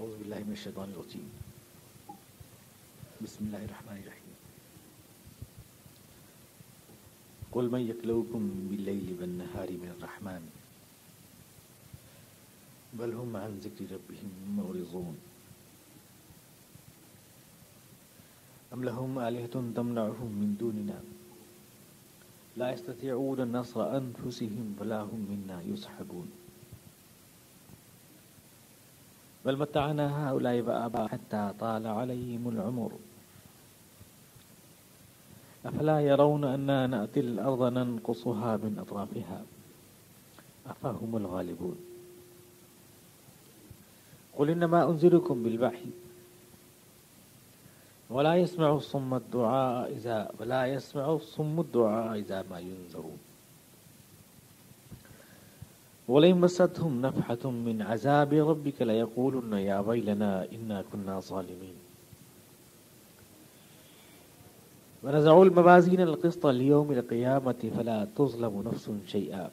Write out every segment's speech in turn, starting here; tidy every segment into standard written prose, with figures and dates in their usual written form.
اعوذ باللہ من الشیطان الرجیم بسم اللہ الرحمن الرحیم قل من یکلؤکم باللیل والنہار من الرحمن بل هم عن ذکر ربهم معرضون ام لهم آلہۃ تمنعهم من دوننا لا يستطيعون نصر انفسهم ولا هم منا يصحبون بل متعنا هؤلاء وآباءهم حتى طال عليهم العمر أفلا يرون أننا نأتي الأرض ننقصها من أطرافها أفهم الغالبون قل إنما أنذركم بالوحي ولا يسمع الصم الدعاء إذا ما ينذرون وَلَئِن مَسَّتْهُمْ نَفْحَةٌ مِّنْ عَذَابِ رَبِّكَ لَيَقُولُنَّ يَا وَيْلَنَا إِنَّا كُنَّا ظَالِمِينَ وَنَزَعُوا الْمَوَازِينَ الْقِسْطَ لِيَوْمِ الْقِيَامَةِ فَلَا تُظْلَمُ نَفْسٌ شَيْئًا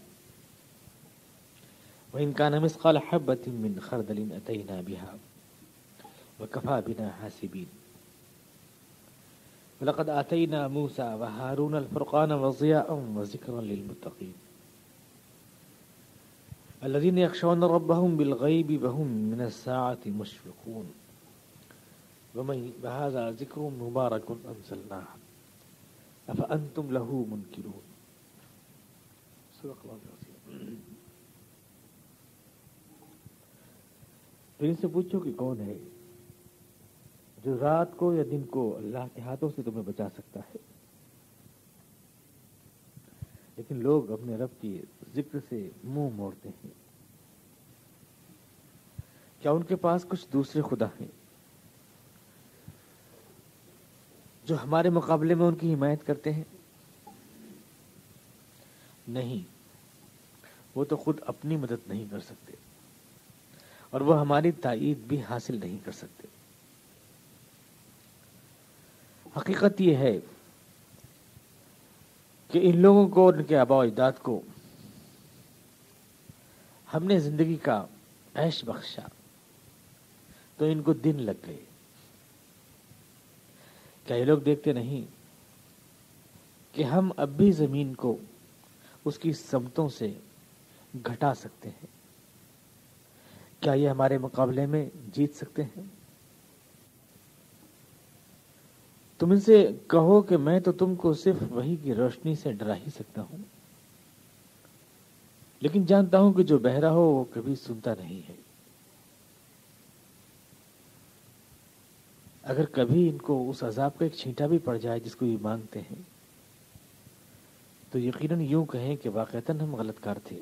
وَإِنْ كَانَ مِثْقَالَ حَبَّةٍ مِّنْ خَرْدَلٍ أَتَيْنَا بِهَا وَكَفَى بِنَا حَاسِبِينَ وَلَقَدْ آتَيْنَا مُوسَى وَهَارُونَ الْفُرْقَانَ وَضِيَاءً وَذِكْرًا لِلْمُتَّقِينَ الذين يخشون ربهم بالغيب وهم من الساعة مشفقون وهذا ذكر مبارك أنزلناه أفأنتم له منكرون صدق الله العظيم. تو ان سے پوچھو کہ کون ہے جو رات کو یا دن کو اللہ کے ہاتھوں سے تمہیں بچا سکتا ہے. لیکن لوگ اپنے رب کی ذکر سے منہ موڑتے ہیں. کیا ان کے پاس کچھ دوسرے خدا ہیں جو ہمارے مقابلے میں ان کی حمایت کرتے ہیں؟ نہیں، وہ تو خود اپنی مدد نہیں کر سکتے اور وہ ہماری تائید بھی حاصل نہیں کر سکتے. حقیقت یہ ہے کہ ان لوگوں کو اور ان کے آباء و اجداد کو ہم نے زندگی کا عیش بخشا تو ان کو دن لگ گئے. کیا یہ لوگ دیکھتے نہیں کہ ہم اب بھی زمین کو اس کی سمتوں سے گھٹا سکتے ہیں؟ کیا یہ ہمارے مقابلے میں جیت سکتے ہیں؟ تم ان سے کہو کہ میں تو تم کو صرف وحی کی روشنی سے ڈرا ہی سکتا ہوں، لیکن جانتا ہوں کہ جو بہرا ہو وہ کبھی سنتا نہیں ہے. اگر کبھی ان کو اس عذاب کا ایک چھینٹا بھی پڑ جائے جس کو یہ مانگتے ہیں تو یقیناً یوں کہیں کہ واقعتاً ہم غلط کار تھے.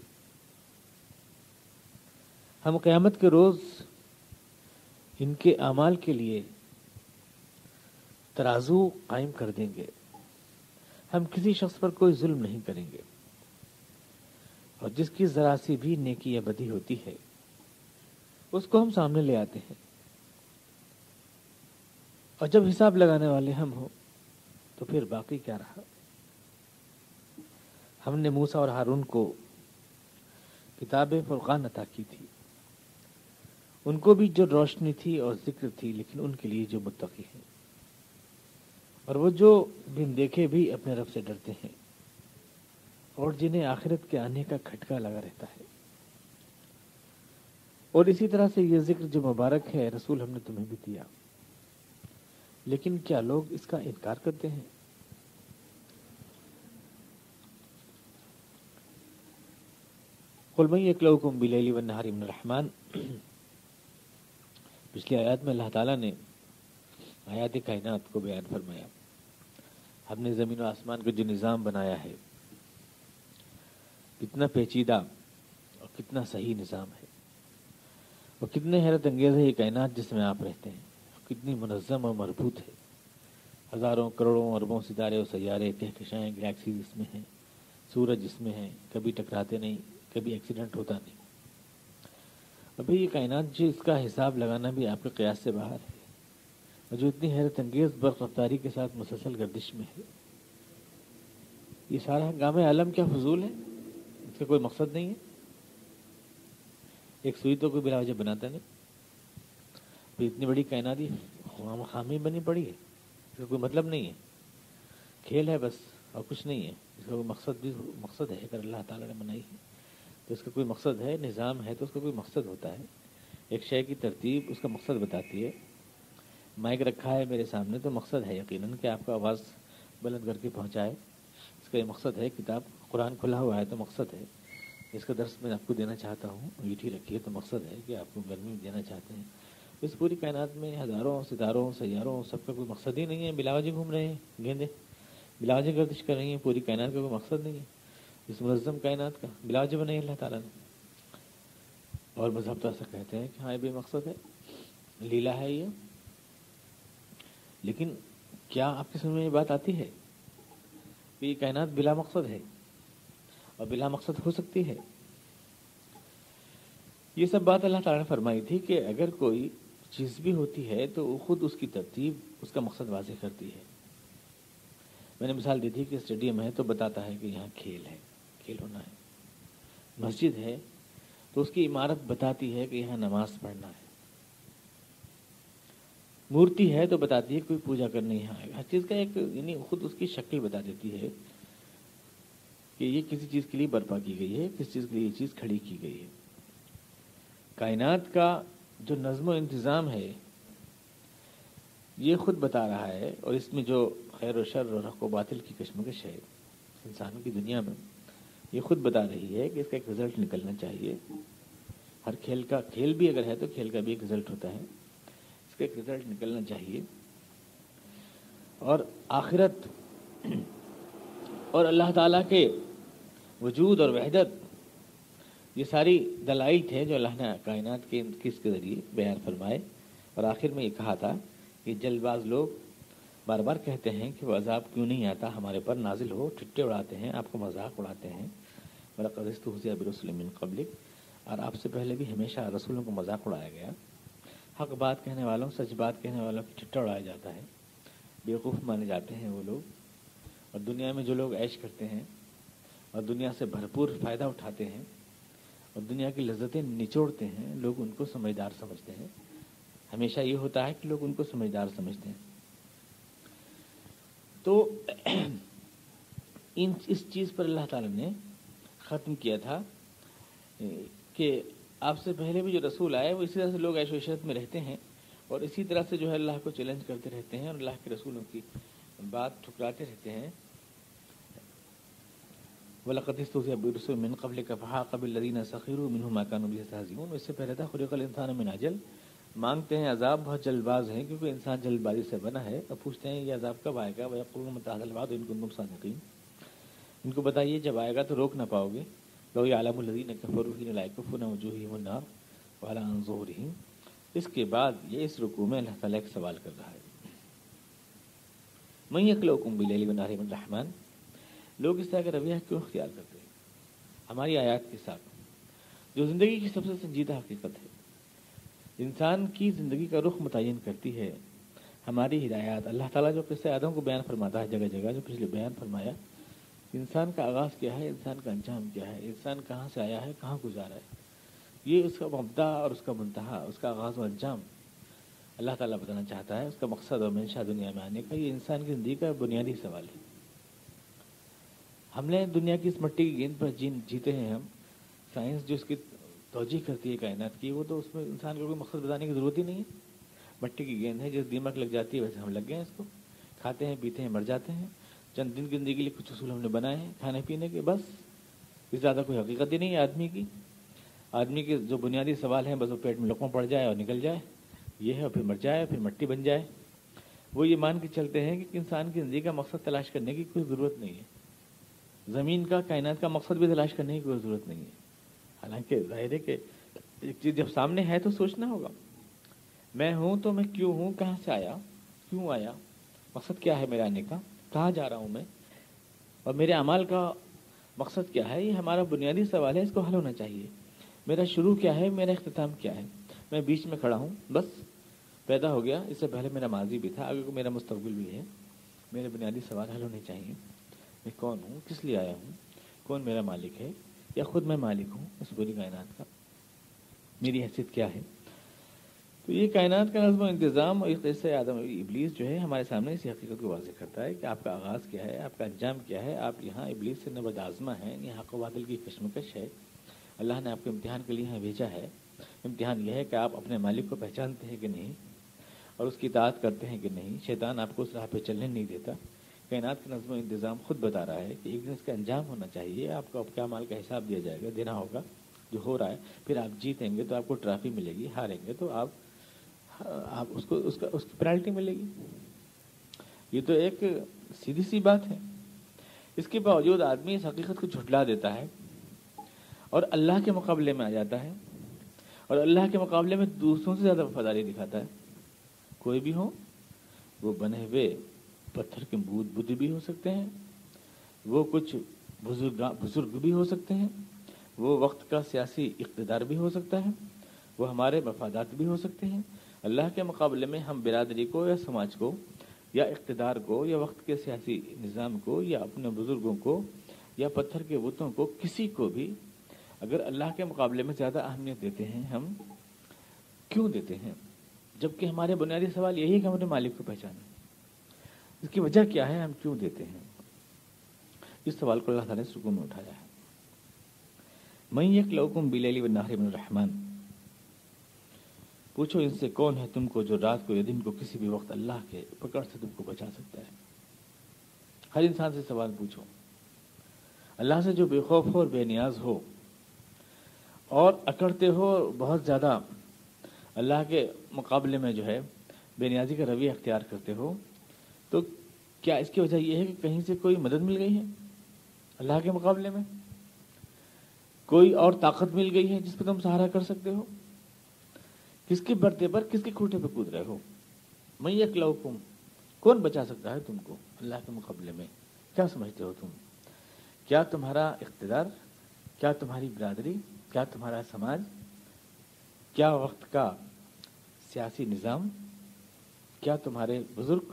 ہم قیامت کے روز ان کے اعمال کے لیے ترازو قائم کر دیں گے. ہم کسی شخص پر کوئی ظلم نہیں کریں گے اور جس کی ذرا سی بھی نیکی یا بدی ہوتی ہے اس کو ہم سامنے لے آتے ہیں، اور جب حساب لگانے والے ہم ہوں تو پھر باقی کیا رہا. ہم نے موسیٰ اور ہارون کو کتاب فرقان عطا کی تھی، ان کو بھی جو روشنی تھی اور ذکر تھی، لیکن ان کے لیے جو متقی ہیں اور وہ جو بن دیکھے بھی اپنے رب سے ڈرتے ہیں اور جنہیں آخرت کے آنے کا کھٹکا لگا رہتا ہے. اور اسی طرح سے یہ ذکر جو مبارک ہے رسول ہم نے تمہیں بھی دیا، لیکن کیا لوگ اس کا انکار کرتے ہیں؟ قل من یکلؤکم باللیل والنہار من الرحمن. پچھلی آیات میں اللہ تعالیٰ نے آیات کائنات کو بیان فرمایا. ہم نے زمین و آسمان کا جو نظام بنایا ہے کتنا پیچیدہ اور کتنا صحیح نظام ہے، اور کتنے حیرت انگیز ہے یہ کائنات جس میں آپ رہتے ہیں، کتنی منظم اور مربوط ہے. ہزاروں کروڑوں اربوں ستارے اور سیارے، کہکشائیں، گلیکسیز اس میں ہیں، سورج اس میں ہیں، کبھی ٹکراتے نہیں، کبھی ایکسیڈنٹ ہوتا نہیں. ابھی یہ کائنات جو اس کا حساب لگانا بھی آپ کے قیاس سے باہر ہے، اور جو اتنی حیرت انگیز برق رفتاری کے ساتھ مسلسل گردش میں ہے، یہ سارا ہنگام عالم کیا فضول ہے؟ اس کا کوئی مقصد نہیں ہے. ایک سوئی تو کوئی بلا وجہ بناتا نہیں. پھر اتنی بڑی کائنات ہی خامی بنی پڑی ہے، اس کا کوئی مطلب نہیں ہے، کھیل ہے بس اور کچھ نہیں ہے، اس کا کوئی مقصد ہے اگر اللہ تعالیٰ نے بنائی ہے تو اس کا کوئی مقصد ہے، نظام ہے تو اس کا کوئی مقصد ہوتا ہے، ایک شے کی ترتیب اس کا مقصد بتاتی ہے۔ مائک رکھا ہے میرے سامنے تو مقصد ہے یقیناً کہ آپ کا آواز بلند کر کے پہنچائے، اس کا یہ مقصد ہے۔ کتاب قرآن کھلا ہوا ہے تو مقصد ہے، اس کا درس میں آپ کو دینا چاہتا ہوں، انگیٹھی رکھیے تو مقصد ہے کہ آپ کو گرمی دینا چاہتے ہیں۔ اس پوری کائنات میں ہزاروں ستاروں سیاروں سب کا کوئی مقصد ہی نہیں ہے، بلا وجہ گھوم رہے ہیں گیندے، بلا وجہ گردش کر رہی ہیں، پوری کائنات کا کوئی مقصد نہیں ہے، اس منظم کائنات کا بلا وجہ بنائی اللہ تعالیٰ نے۔ اور مذہب تو ایسا کہتے ہیں کہ ہاں یہ بھی مقصد ہے، لیلا ہے یہ، لیکن کیا آپ کے سمجھ میں یہ بات آتی ہے کہ یہ کائنات بلا مقصد ہے اور بلا مقصد ہو سکتی ہے؟ یہ سب بات اللہ تعالیٰ نے فرمائی تھی کہ اگر کوئی چیز بھی ہوتی ہے تو وہ خود اس کی ترتیب اس کا مقصد واضح کرتی ہے۔ میں نے مثال دی تھی کہ اسٹیڈیم ہے تو بتاتا ہے کہ یہاں کھیل ہے، کھیل ہونا ہے، مسجد ہے تو اس کی عمارت بتاتی ہے کہ یہاں نماز پڑھنا ہے، مورتی ہے تو بتاتی ہے کوئی پوجا کرنے یہاں آئے گا، ہر چیز کا ایک یعنی خود اس کی شکل بتا دیتی ہے کہ یہ کسی چیز کے لیے برپا کی گئی ہے، کس چیز کے لیے یہ چیز کھڑی کی گئی ہے۔ کائنات کا جو نظم و انتظام ہے یہ خود بتا رہا ہے، اور اس میں جو خیر و شر اور حق و باطل کی کشمکش ہے انسانوں کی دنیا میں، یہ خود بتا رہی ہے کہ اس کا ایک رزلٹ نکلنا چاہیے۔ ہر کھیل بھی اگر ہے تو کھیل کا بھی ایک رزلٹ ہوتا ہے، اس کا ایک رزلٹ نکلنا چاہیے۔ اور آخرت اور اللہ تعالیٰ کے وجود اور وحدت، یہ ساری دلائل تھے جو اللہ نے کائنات کے کس کے ذریعے بیان فرمائے۔ اور آخر میں یہ کہا تھا کہ جلد باز لوگ بار بار کہتے ہیں کہ وہ عذاب کیوں نہیں آتا ہمارے پر نازل ہو، ٹھٹے اڑاتے ہیں، آپ کو مذاق اڑاتے ہیں۔ وَلَقَدِ اسْتُهْزِئَ بِرُسُلٍ مِّن قَبْلِكَ، اور آپ سے پہلے بھی ہمیشہ رسولوں کو مذاق اڑایا گیا، حق بات کہنے والوں، سچ بات کہنے والوں کی ٹھٹا اڑایا جاتا ہے، بیوقوف مانے جاتے ہیں وہ لوگ۔ اور دنیا میں جو لوگ عیش کرتے ہیں اور دنیا سے بھرپور فائدہ اٹھاتے ہیں اور دنیا کی لذتیں نچوڑتے ہیں، لوگ ان کو سمجھدار سمجھتے ہیں۔ ہمیشہ یہ ہوتا ہے کہ لوگ ان کو سمجھدار سمجھتے ہیں۔ تو اس چیز پر اللہ تعالیٰ نے ختم کیا تھا کہ آپ سے پہلے بھی جو رسول آئے وہ اسی طرح سے لوگ عیش و عشرت میں رہتے ہیں اور اسی طرح سے جو ہے اللہ کو چیلنج کرتے رہتے ہیں اور اللہ کے رسولوں کی بات ٹھکراتے رہتے ہیں۔ وَلَقَدِ اسْتُهْزِئَ بِرُسُلٍ مِّن قَبْلِكَ فَحَاقَ بِالَّذِينَ سَخِرُوا مِنْهُم مَّا كَانُوا بِهِ يَسْتَهْزِئُونَ۔ اس سے پہلے تھا خُلِقَ الْإِنسَانُ مِنْ عَجَلٍ، مانگتے ہیں عذاب، بہت جلد باز ہیں کیونکہ انسان جلد بازی سے بنا ہے، اور پوچھتے ہیں یہ عذاب کب آئے گا، وَيَقُولُونَ مَتَىٰ هَٰذَا الْوَعْدُ إِن كُنتُمْ صَادِقِينَ۔ ان کو بتائیے جب آئے گا تو روک نہ پاؤ گے۔ لَوْ يَعْلَمُ الَّذِينَ كَفَرُوا حِينَ لَا يَكُفُّونَ عَنْ وُجُوهِهِمُ النَّارَ وَعَلَىٰ ظُهُورِهِمْ۔ اس کے بعد یہ اس رکوع میں اللہ تعالیٰ ایک سوال کر رہا ہے، مَن يَخْلُقُكُم بِاللَّيْلِ وَالنَّهَارِ مِنَ الرَّحْمَٰنِ۔ لوگ اس طرح کا رویہ کیوں اختیار کرتے ہیں ہماری آیات کے ساتھ، جو زندگی کی سب سے سنجیدہ حقیقت ہے، انسان کی زندگی کا رخ متعین کرتی ہے ہماری ہدایات۔ اللہ تعالیٰ جو قصہ آدم کو بیان فرماتا ہے جگہ جگہ، جو پچھلے بیان فرمایا، انسان کا آغاز کیا ہے، انسان کا انجام کیا ہے، انسان کہاں سے آیا ہے، کہاں گزارا ہے، یہ اس کا مبدا اور اس کا منتہا، اس کا آغاز و انجام اللہ تعالیٰ بتانا چاہتا ہے۔ اس کا مقصد اور منشا دنیا میں آنے کا، یہ انسان کی زندگی کا بنیادی سوال ہے۔ ہم نے دنیا کی اس مٹی کی گیند پر جیتے ہیں ہم، سائنس جو اس کی توجہ کرتی ہے کائنات کی، وہ تو اس میں انسان کو کوئی مقصد بتانے کی ضرورت ہی نہیں ہے۔ مٹی کی گیند ہے، جس دیمک لگ جاتی ہے ویسے ہم لگ گئے ہیں، اس کو کھاتے ہیں، پیتے ہیں، مر جاتے ہیں۔ چند دن کی زندگی کے لیے کچھ اصول ہم نے بنائے ہیں کھانے پینے کے، بس اس زیادہ کوئی حقیقت ہی نہیں ہے آدمی کی۔ آدمی کے جو بنیادی سوال ہیں بس وہ پیٹ میں لقمہ پڑ جائے اور نکل جائے، یہ ہے، اور پھر مر جائے، پھر مٹی بن جائے۔ وہ یہ مان کے چلتے ہیں کہ انسان کی زندگی کا مقصد تلاش کرنے کی کوئی ضرورت نہیں ہے، زمین کا، کائنات کا مقصد بھی تلاش کرنے کی کوئی ضرورت نہیں ہے۔ حالانکہ ظاہر ہے کہ ایک چیز جب سامنے ہے تو سوچنا ہوگا، میں ہوں تو میں کیوں ہوں، کہاں سے آیا، کیوں آیا، مقصد کیا ہے میرے آنے کا، کہاں جا رہا ہوں میں، اور میرے اعمال کا مقصد کیا ہے، یہ ہمارا بنیادی سوال ہے، اس کو حل ہونا چاہیے۔ میرا شروع کیا ہے، میرا اختتام کیا ہے، میں بیچ میں کھڑا ہوں، بس پیدا ہو گیا، اس سے پہلے میرا ماضی بھی تھا، آگے کو میرا مستقبل بھی ہے۔ میرے بنیادی سوال حل ہونے چاہیے، میں کون ہوں، کس لیے آیا ہوں، کون میرا مالک ہے، یا خود میں مالک ہوں اس پوری کائنات کا، میری حیثیت کیا ہے۔ تو یہ کائنات کا نظم و انتظام اور قصہ آدم ابلیس جو ہے ہمارے سامنے اسی حقیقت کو واضح کرتا ہے کہ آپ کا آغاز کیا ہے، آپ کا انجام کیا ہے. آپ یہاں ابلیس سے نبرد آزما ہیں، یہ حق و باطل کی کشمکش ہے. اللہ نے آپ کو امتحان کے لیے یہاں بھیجا ہے. امتحان یہ ہے کہ آپ اپنے مالک کو پہچانتے ہیں کہ نہیں اور اس کی اطاعت کرتے ہیں کہ نہیں. شیطان آپ کو اس راہ پہ چلنے نہیں دیتا. کائنات کا نظم و انتظام خود بتا رہا ہے کہ ایک دن اس کا انجام ہونا چاہیے. آپ کو اب کیا مال کا حساب دیا جائے گا، دینا ہوگا جو ہو رہا ہے. پھر آپ جیتیں گے تو آپ کو ٹرافی ملے گی، ہاریں گے تو آپ اس کی پینالٹی ملے گی. یہ تو ایک سیدھی سی بات ہے. اس کے باوجود آدمی اس حقیقت کو جھٹلا دیتا ہے اور اللہ کے مقابلے میں آ جاتا ہے اور اللہ کے مقابلے میں دوسروں سے زیادہ وفاداری دکھاتا ہے. کوئی بھی ہو، وہ بنے ہوئے پتھر کے بت بھی ہو سکتے ہیں، وہ کچھ بزرگ بھی ہو سکتے ہیں، وہ وقت کا سیاسی اقتدار بھی ہو سکتا ہے، وہ ہمارے مفادات بھی ہو سکتے ہیں. اللہ کے مقابلے میں ہم برادری کو یا سماج کو یا اقتدار کو یا وقت کے سیاسی نظام کو یا اپنے بزرگوں کو یا پتھر کے بتوں کو، کسی کو بھی اگر اللہ کے مقابلے میں زیادہ اہمیت دیتے ہیں، ہم کیوں دیتے ہیں؟ جبکہ ہمارے بنیادی سوال یہی ہے کہ ہم اپنے مالک کو پہچانیں. اس کی وجہ کیا ہے، ہم کیوں دیتے ہیں؟ اس سوال کو اللہ تعالیٰ نے سکون میں اٹھایا ہے. من یکلؤکم باللیل والنہار من الرحمن، پوچھو ان سے کون ہے تم کو جو رات کو یا دن کو کسی بھی وقت اللہ کے پکڑ سے تم کو بچا سکتا ہے. ہر انسان سے سوال پوچھو. اللہ سے جو بے خوف ہو اور بے نیاز ہو اور اکڑتے ہو بہت زیادہ اللہ کے مقابلے میں جو ہے بے نیازی کا رویہ اختیار کرتے ہو، تو کیا اس کی وجہ یہ ہے کہ کہیں سے کوئی مدد مل گئی ہے اللہ کے مقابلے میں؟ کوئی اور طاقت مل گئی ہے جس پہ تم سہارا کر سکتے ہو؟ کس کے برتے پر، کس کے کھوٹے پہ کود رہے ہو؟ من یکلؤکم، کون بچا سکتا ہے تم کو اللہ کے مقابلے میں؟ کیا سمجھتے ہو تم؟ کیا تمہارا اقتدار، کیا تمہاری برادری، کیا تمہارا سماج، کیا وقت کا سیاسی نظام، کیا تمہارے بزرگ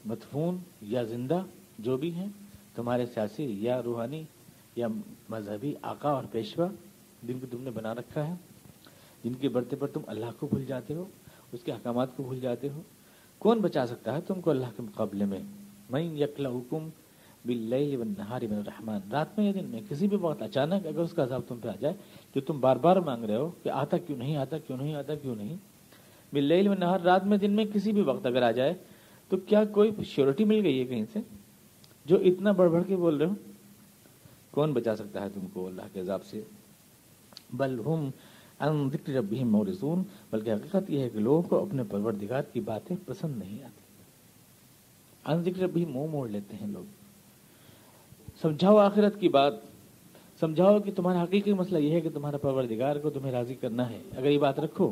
مدفون یا زندہ جو بھی ہیں، تمہارے سیاسی یا روحانی یا مذہبی آقا اور پیشوا جن کو تم نے بنا رکھا ہے، جن کے برتے پر تم اللہ کو بھول جاتے ہو، اس کے احکامات کو بھول جاتے ہو، کون بچا سکتا ہے تم کو اللہ کے مقابلے میں؟ من یکلؤکم باللیل والنہار من الرحمن، رات میں یا دن میں کسی بھی وقت اچانک اگر اس کا عذاب تم پہ آ جائے جو تم بار بار مانگ رہے ہو کہ آتا کیوں نہیں، آتا کیوں نہیں، آتا کیوں نہیں، باللیل والنہار، رات میں دن میں کسی بھی وقت اگر آ جائے تو کیا کوئی شیورٹی مل گئی ہے کہیں سے جو اتنا بڑھ بڑھ کے بول رہے ہو؟ کون بچا سکتا ہے تم کو اللہ کے عذاب سے؟ بل ہم عن ذکر ربہم معرضون، بلکہ حقیقت یہ ہے کہ لوگوں کو اپنے پروردگار کی باتیں پسند نہیں آتی. عن ذکر ربہم، منہ موڑ لیتے ہیں لوگ. سمجھاؤ آخرت کی بات، سمجھاؤ کہ تمہارا حقیقی مسئلہ یہ ہے کہ تمہارا پروردگار کو تمہیں راضی کرنا ہے. اگر یہ بات رکھو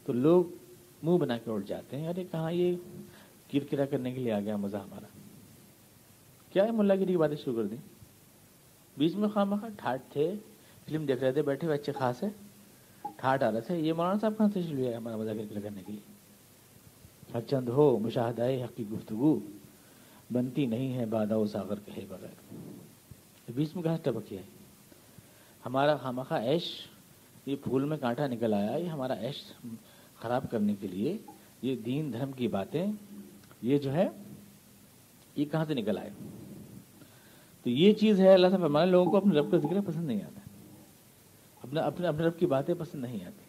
تو لوگ منہ بنا کے اٹھ جاتے ہیں. ارے کہاں یہ کرکرا کرنے کے لیے آ گیا مزہ ہمارا. کیا ہے ملا گیری کی باتیں شروع کر دی. بیچ میں خواہ مخواہ ٹھاٹ تھے، فلم دیکھ رہے تھے بیٹھے ہوئے اچھے خاص ہے، ٹھاٹ آ رہے تھے. یہ مولانا صاحب کہاں سے شروع ہے ہمارا مزہ کرکرا کرنے کے لیے؟ ہر چند ہو مشاہدہ حق کی گفتگو، بنتی نہیں ہے بادہ و ساغر کہے بغیر. بیچ میں کہاں ٹپک ہے ہمارا خواہ مخواہ عیش؟ یہ پھول میں کانٹا نکل آیا، یہ ہمارا عیش خراب کرنے کے لیے یہ دین دھرم کی باتیں یہ جو ہے یہ کہاں سے نکل آئے؟ تو یہ چیز ہے. اللہ سے فرمانے لوگوں کو اپنے رب کا ذکر پسند نہیں آتا، اپنے رب کی باتیں پسند نہیں آتی.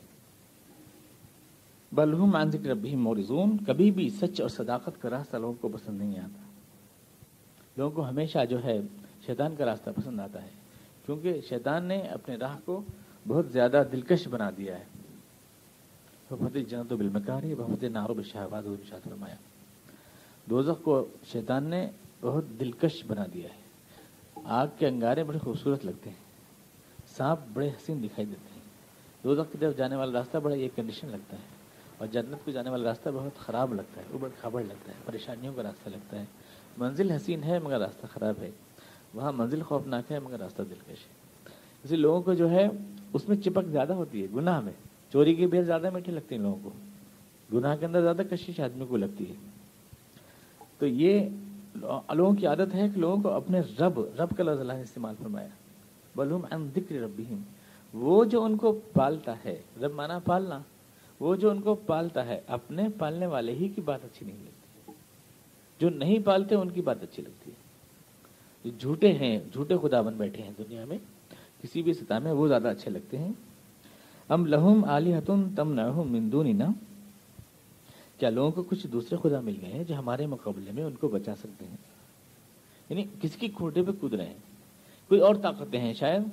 بل ہم عن ذکر ربہم معرضون، کبھی بھی سچ اور صداقت کا راستہ لوگوں کو پسند نہیں آتا. لوگوں کو ہمیشہ جو ہے شیطان کا راستہ پسند آتا ہے، کیونکہ شیطان نے اپنے راہ کو بہت زیادہ دلکش بنا دیا ہے. وَفَتِ الْجَنَّةُ بِالْمَكَارِهِ وَفَتِ النَّارُ بِالشَّهَوَاتِ، ارشاد فرمایا دوزخ کو شیطان نے بہت دلکش بنا دیا ہے. آگ کے انگارے بڑے خوبصورت لگتے ہیں، سانپ بڑے حسین دکھائی دیتے ہیں. دوزخ کی طرف جانے والا راستہ بڑا ایئر کنڈیشن لگتا ہے، اور جنت کو جانے والا راستہ بہت خراب لگتا ہے، اوبڑ کھابڑ لگتا ہے، پریشانیوں کا راستہ لگتا ہے. منزل حسین ہے مگر راستہ خراب ہے، وہاں منزل خوفناک ہے مگر راستہ دلکش ہے. اسی لوگوں کو جو ہے اس میں چپک زیادہ ہوتی ہے. گناہ میں چوری کی بیر زیادہ میٹھی لگتی ہیں لوگوں کو، گناہ کے اندر زیادہ کشش آدمی کو لگتی ہے. تو یہ لوگوں کی عادت ہے کہ لوگوں کو اپنے رب کا لفظ اللہ نے استعمال فرمایا. بل ہم عن ذکر ربہم، وہ جو ان کو پالتا ہے. رب مانا پالنا، وہ جو ان کو پالتا ہے اپنے پالنے والے ہی کی بات اچھی نہیں لگتی، جو نہیں پالتے ان کی بات اچھی لگتی ہے. جو جھوٹے ہیں، جھوٹے خدا بن بیٹھے ہیں دنیا میں کسی بھی سطح میں، وہ زیادہ اچھے لگتے ہیں. ام لہم آلہۃ تمنعہم من دوننا، کیا لوگوں کو کچھ دوسرے خدا مل گئے ہیں جو ہمارے مقابلے میں ان کو بچا سکتے ہیں؟ یعنی کسی کی کھوٹے پہ کود رہے ہیں. کوئی اور طاقتیں ہیں، شاید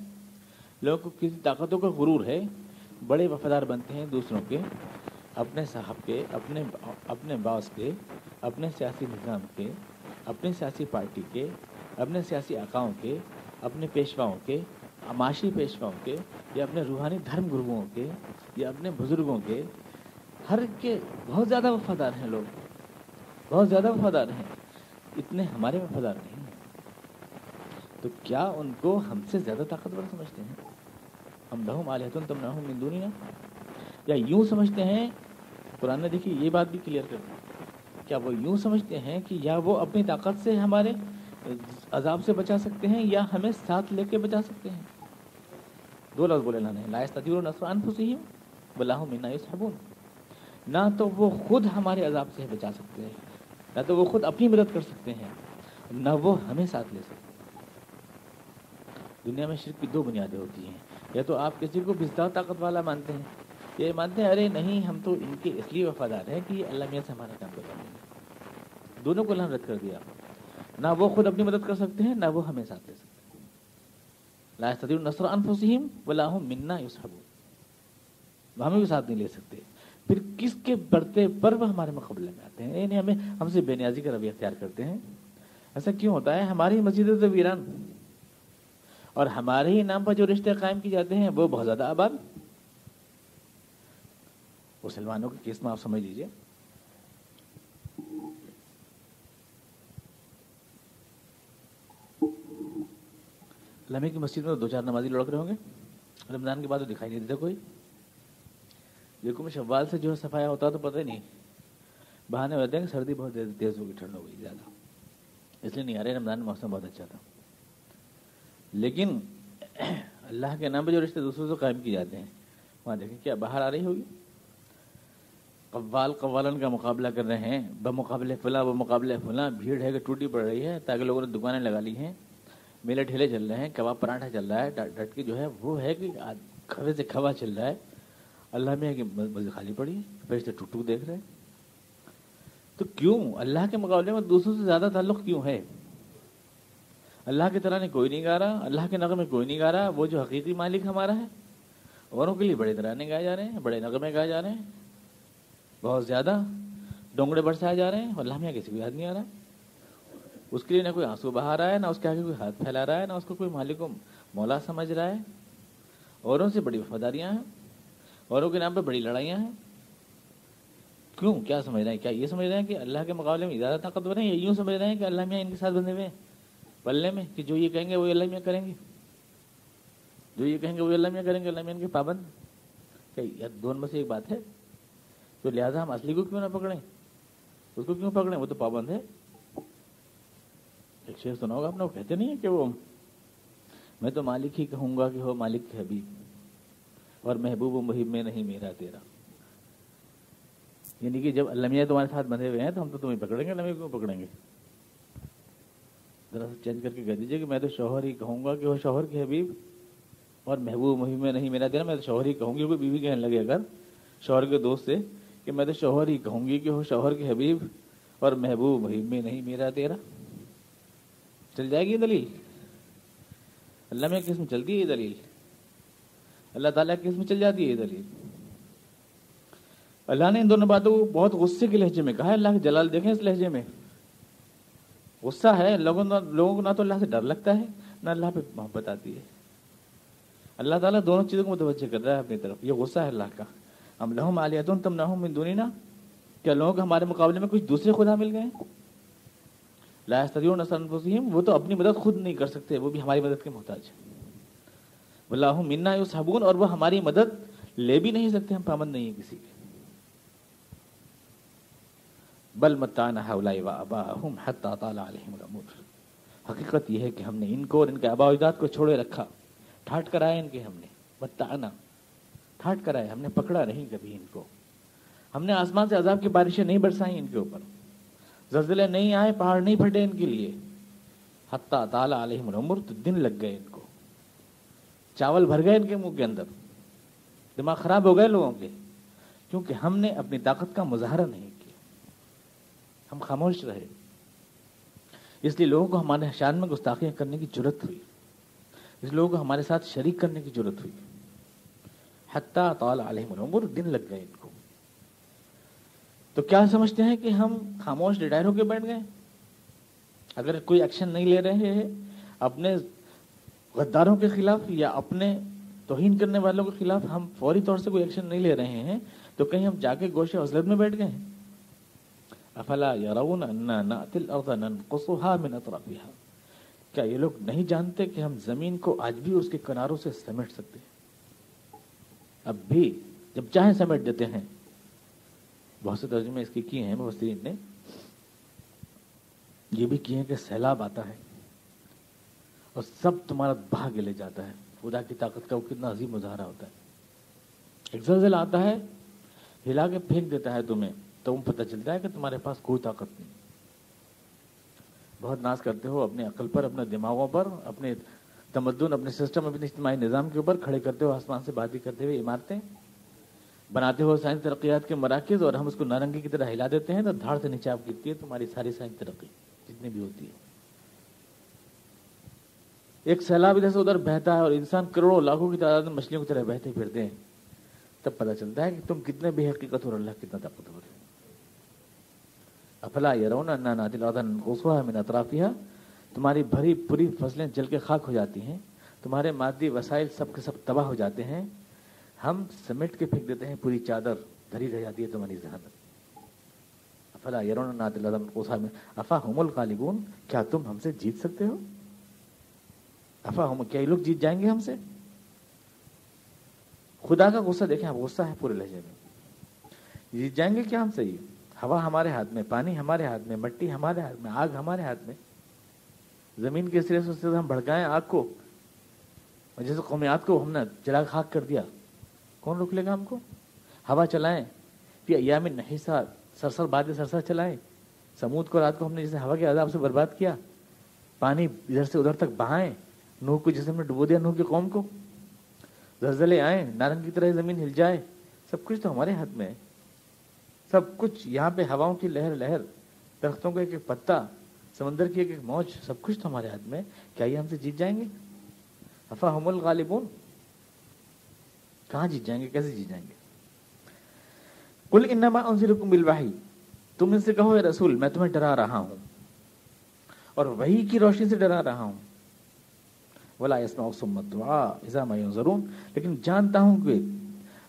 لوگوں کو کسی طاقتوں کا غرور ہے، بڑے وفادار بنتے ہیں دوسروں کے، اپنے صاحب کے، اپنے باس کے، اپنے سیاسی نظام کے، اپنے سیاسی پارٹی کے، اپنے سیاسی آقاؤں کے، اپنے پیشواؤں کے، معاشی پیشواؤں کے، یا اپنے روحانی دھرم گروؤں کے، یا اپنے بزرگوں کے، ہر کے بہت زیادہ وفادار ہیں لوگ، بہت زیادہ وفادار ہیں. اتنے ہمارے وفادار نہیں ہیں. تو کیا ان کو ہم سے زیادہ طاقتور سمجھتے ہیں؟ ہم لہم آلہۃ تمنعہم من دوننا، یا یوں سمجھتے ہیں؟ قرآن نے دیکھیے یہ بات بھی کلیئر کر دی. کیا وہ یوں سمجھتے ہیں کہ یا وہ اپنی طاقت سے ہمارے عذاب سے بچا سکتے ہیں یا ہمیں ساتھ لے کے بچا سکتے ہیں؟ دو لفظ بولے اللہ نے، لا یستطیعون نصر انفسہم ولا ھم منا یصحبون. نہ تو وہ خود ہمارے عذاب سے بچا سکتے ہیں، نہ تو وہ خود اپنی مدد کر سکتے ہیں، نہ وہ ہمیں ساتھ لے سکتے ہیں. دنیا میں شرک کی دو بنیادیں ہوتی ہیں، یا تو آپ کسی کو بزداد طاقت والا مانتے ہیں، یہ مانتے ہیں ارے نہیں ہم تو ان کے اس لیے وفادار ہیں کہ یہ اللہ میاں سے ہمارا کام کروا دیں گے. دونوں کو اللہ نے رد کر دیا. نہ وہ خود اپنی مدد کر سکتے ہیں، نہ وہ ہمیں ساتھ لے سکتے ہیں. لا یستطیعون نصر انفسہم ولا ھم منا یصحبون، وہ ہمیں بھی ساتھ نہیں لے سکتے. پھر کس کے بڑھتے پر وہ ہمارے مقابلے میں آتے ہیں، یعنی ہم سے بے نیازی کا رویہ اختیار کرتے ہیں. ایسا کیوں ہوتا ہے؟ ہماری مسجدیں تو ویران، اور ہمارے ہی نام پر جو رشتے قائم کیے جاتے ہیں وہ بہت زیادہ آباد. مسلمانوں کی قسم آپ سمجھ لیجئے. لمحے کی مسجد میں دو چار نمازی لڑک رہے ہوں گے، رمضان کے بعد تو دکھائی نہیں دیتا کوئی. لیکن شوال سے جو ہے صفایا ہوتا تو پتہ ہی نہیں، بہانے ہوتے ہیں کہ سردی بہت تیز ہوگی، ٹھنڈ ہو گئی زیادہ، اس لیے نہیں آ رہے. رمضان میں موسم بہت اچھا تھا. لیکن اللہ کے نام پہ جو رشتے دوسروں سے قائم کیے جاتے ہیں، وہاں دیکھیں کیا باہر آ رہی ہوگی. قوال قوالن کا مقابلہ کر رہے ہیں، بمقابلے فلاں بمقابلے فلاں. بھیڑ ہے کہ ٹوٹی پڑ رہی ہے، تاکہ لوگوں نے دکانیں لگا لی ہیں، میلے ٹھیلے چل رہے ہیں، کباب پراٹھا چل رہا ہے، ڈٹ کے جو ہے وہ ہے کہ کھوے سے کھوا چل رہا ہے. اللہ میں ہے کہ مسجد خالی پڑی ہے، فرشتے ٹوٹ ٹوٹ دیکھ رہے ہیں. تو کیوں اللہ کے مقابلے میں دوسروں سے زیادہ تعلق کیوں ہے؟ اللہ کی طرح نے کوئی نہیں گا رہا، اللہ کے نغمے کوئی نہیں گا رہا. وہ جو حقیقی مالک ہمارا ہے، اوروں کے لیے بڑے ترانے گائے جا رہے ہیں، بڑے نغمے گائے جا رہے ہیں، بہت زیادہ ڈونگڑے برسائے جا رہے ہیں، اور اللہ میں کسی کو یاد نہیں آ رہا. اس کے لیے نہ کوئی آنسو بہا رہا ہے، نہ اس کے آگے کوئی ہاتھ پھیلا رہا ہے، نہ اس کو کوئی مالک و مولا سمجھ رہا ہے. اوروں سے بڑی وفاداریاں ہیں، اوروں کے نام پہ بڑی لڑائیاں ہیں. کیوں؟ کیا سمجھ رہے ہیں؟ کیا یہ سمجھ رہے ہیں کہ اللہ کے مقابلے میں زیادہ طاقتور ہیں، یا یوں سمجھ رہے ہیں کہ اللہ میاں ان کے ساتھ بندھے ہوئے ہیں پلے میں، کہ جو یہ کہیں گے وہ اللہ میاں کریں گے، جو یہ کہیں گے وہ اللہ میاں کریں گے، اللہ میاں ان کے پابند. کیا دونوں میں سے ایک بات ہے؟ تو لہٰذا ہم اصلی کو کیوں نہ پکڑیں، اس کو کیوں پکڑیں؟ وہ تو پابند ہے. ایک شعر سنا ہوگا آپ نے، وہ کہتے نہیں ہے کہ وہ میں تو مالک ہی کہوں گا کہ ہو مالک کے حبیب، اور محبوب و محب میں نہیں میرا تیرا. یعنی کہ جب اللہ میاں تمہارے ساتھ بندھے ہوئے ہیں تو ہم تو تمہیں پکڑیں گے، اللہ میاں کیوں پکڑیں گے؟ ذرا سا چینج کر کے کہہ دیجیے کہ میں تو شوہر ہی کہوں گا کہ وہ شوہر کے حبیب، اور محبوب محب میں نہیں میرا تیرا. میں تو شوہر ہی کہوں گی، کوئی بیوی کہنے لگے اگر شوہر کے دوست سے کہ میں تو شوہر ہی کہوں گی کہ وہ شوہر کے حبیب، اور محبوب محب میں نہیں میرا تیرا، چل جائے گی یہ دلیل؟ اللہ میں کس میں چلتی ہے یہ دلیل؟ اللہ تعالیٰ کس میں چل جاتی ہے یہ دلیل؟ اللہ نے ان دونوں باتوں کو بہت غصے کے لہجے میں کہا ہے. اللہ کے جلال دیکھیں اس لہجے میں، غصہ ہے. لوگوں کو نہ تو اللہ سے ڈر لگتا ہے، نہ اللہ پہ محبت آتی ہے. اللہ تعالیٰ دونوں چیزوں کو متوجہ کر رہا ہے اپنی طرف. یہ غصہ ہے اللہ کا. ام لہم آلیہۃ تمنعہم من دوننا، کیا لوگوں کو ہمارے مقابلے میں کچھ دوسرے خدا مل گئے ہیں؟ لا یستطیعون نصر انفسہم، وہ تو اپنی مدد خود نہیں کر سکتے، وہ بھی ہماری مدد کے محتاج ہیں. ولا ھم منا یصحبون، اور وہ ہماری مدد لے بھی نہیں سکتے، ہم پابند نہیں ہیں کسی کے. بل متعنا ہؤلاء وآباءهم حتى طال عليهم العمر، حقیقت یہ ہے کہ ہم نے ان کو اور ان کے آباء و اجداد کو چھوڑے رکھا، ٹھاٹ کرائے ان کے، ہم نے متعنا ٹھاٹ کرائے، ہم نے پکڑا نہیں کبھی ان کو. ہم نے آسمان سے عذاب کی بارشیں نہیں برسائیں ان کے اوپر، زلزلے نہیں آئے، پہاڑ نہیں پھٹے ان کے لیے، حتیٰ طال علیہم العمر، تو دن لگ گئے ان کو، چاول بھر گئے ان کے منہ کے اندر، دماغ خراب ہو گئے لوگوں کے، کیونکہ ہم نے اپنی طاقت کا مظاہرہ نہیں کیا، ہم خاموش رہے، اس لیے لوگوں کو ہمارے شان میں گستاخیاں کرنے کی جرت ہوئی، اس لوگوں کو ہمارے ساتھ شریک کرنے کی ضرورت ہوئی، حتیٰ طال علیہم العمر، دن لگ گئے ان کو۔ تو کیا سمجھتے ہیں کہ ہم خاموش ریٹائر ہو کے بیٹھ گئے؟ اگر کوئی ایکشن نہیں لے رہے ہیں اپنے غداروں کے خلاف یا اپنے توہین کرنے والوں کے خلاف، ہم فوری طور سے کوئی ایکشن نہیں لے رہے ہیں، تو کہیں ہم جا کے گوشے عزلت میں بیٹھ گئے ہیں؟ افلا یرون انا نأتی الارض ننقصها من اطرافها، کیا یہ لوگ نہیں جانتے کہ ہم زمین کو آج بھی اس کے کناروں سے سمیٹ سکتے ہیں؟ اب بھی جب چاہیں سمیٹ دیتے ہیں۔ بہت سے ترجمے اس کی کیے ہیں مفسرین نے، یہ بھی کیے ہیں کہ سیلاب آتا ہے اور سب تمہارا بہا کے لے جاتا ہے، خدا کی طاقت کا وہ کتنا عظیم مظاہرہ ہوتا ہے۔ ایک زلزلہ آتا ہے، ہلا کے پھینک دیتا ہے تمہیں، تو تم پتہ چلتا ہے کہ تمہارے پاس کوئی طاقت نہیں۔ بہت ناز کرتے ہو اپنے عقل پر، اپنے دماغوں پر، اپنے تمدن، اپنے سسٹم، اپنے اجتماعی نظام کے اوپر، کھڑے کرتے ہو آسمان سے باتیں کرتے ہوئے عمارتیں بناتے ہو، سائنس ترقیات کے مراکز، اور ہم اس کو نارنگی کی طرح ہلا دیتے ہیں تو دھاڑ سے نیچے آپ گرتی ہے تمہاری ساری سائنس ترقی جتنی بھی ہوتی ہے۔ ایک سیلاب ادھر سے ادھر بہتا ہے اور انسان کروڑوں لاکھوں کی تعداد میں مچھلیوں کی طرح بہتے پھرتے ہیں، تب پتہ چلتا ہے کہ تم کتنے بے حقیقت ہو اور اللہ کتنا طاقتور ہے۔ افلا یرون انا نأتی الارض ننقصها من اطرافها، تمہاری بھری پوری فصلیں جل کے خاک ہو جاتی ہیں، تمہارے مادی وسائل سب کے سب تباہ ہو جاتے ہیں، ہم سمیٹ کے پھینک دیتے ہیں، پوری چادر دھری رہ جاتی ہے تمہاری ذہانت۔ افلا یرون انا نأتی الارض ننقصها من افهم الغالبون، کیا تم ہم سے جیت سکتے ہو؟ افہم، کیا یہ لوگ جیت جائیں گے ہم سے؟ خدا کا غصہ دیکھیں، اب غصہ ہے پورے لہجے میں، جیت جائیں گے کیا ہم سے؟ یہ ہوا ہمارے ہاتھ میں، پانی ہمارے ہاتھ میں، مٹی ہمارے ہاتھ میں، آگ ہمارے ہاتھ میں، زمین کے سرے سے ہم بھڑکائیں آگ کو، اور جیسے قومیات کو ہم نے جلا خاک کر دیا، کون روک لے گا ہم کو؟ ہوا چلائیں، پھر ایام نحیسہ، سرسر باد سرسر چلائیں، سمود کو رات کو ہم نے جیسے ہوا کے عذاب سے برباد کیا، پانی ادھر سے ادھر تک بہائیں، نوح کو جیسے ہم نے ڈبو دیا، نوح کی قوم کو، زلزلے آئیں، نارنگ کی طرح زمین ہل جائے، سب کچھ تو ہمارے ہاتھ میں ہے، سب کچھ یہاں پہ، ہواؤں کی لہر لہر، درختوں کا ایک ایک پتا، سمندر کی ایک ایک موج، سب کچھ تو ہمارے ہاتھ میں ہے، کیا یہ ہم سے جیت جائیں گے؟ افہم الغالبون، کہاں جیت جائیں گے، کیسے جیت جائیں گے؟ قل انما انذرکم بالوحی، تم ان سے کہو اے رسول میں تمہیں ڈرا رہا ہوں اور وحی کی روشنی سے ڈرا رہا ہوں، ولا يسمع الصم الدعاء اذا ما ينذرون، لیکن جانتا ہوں کہ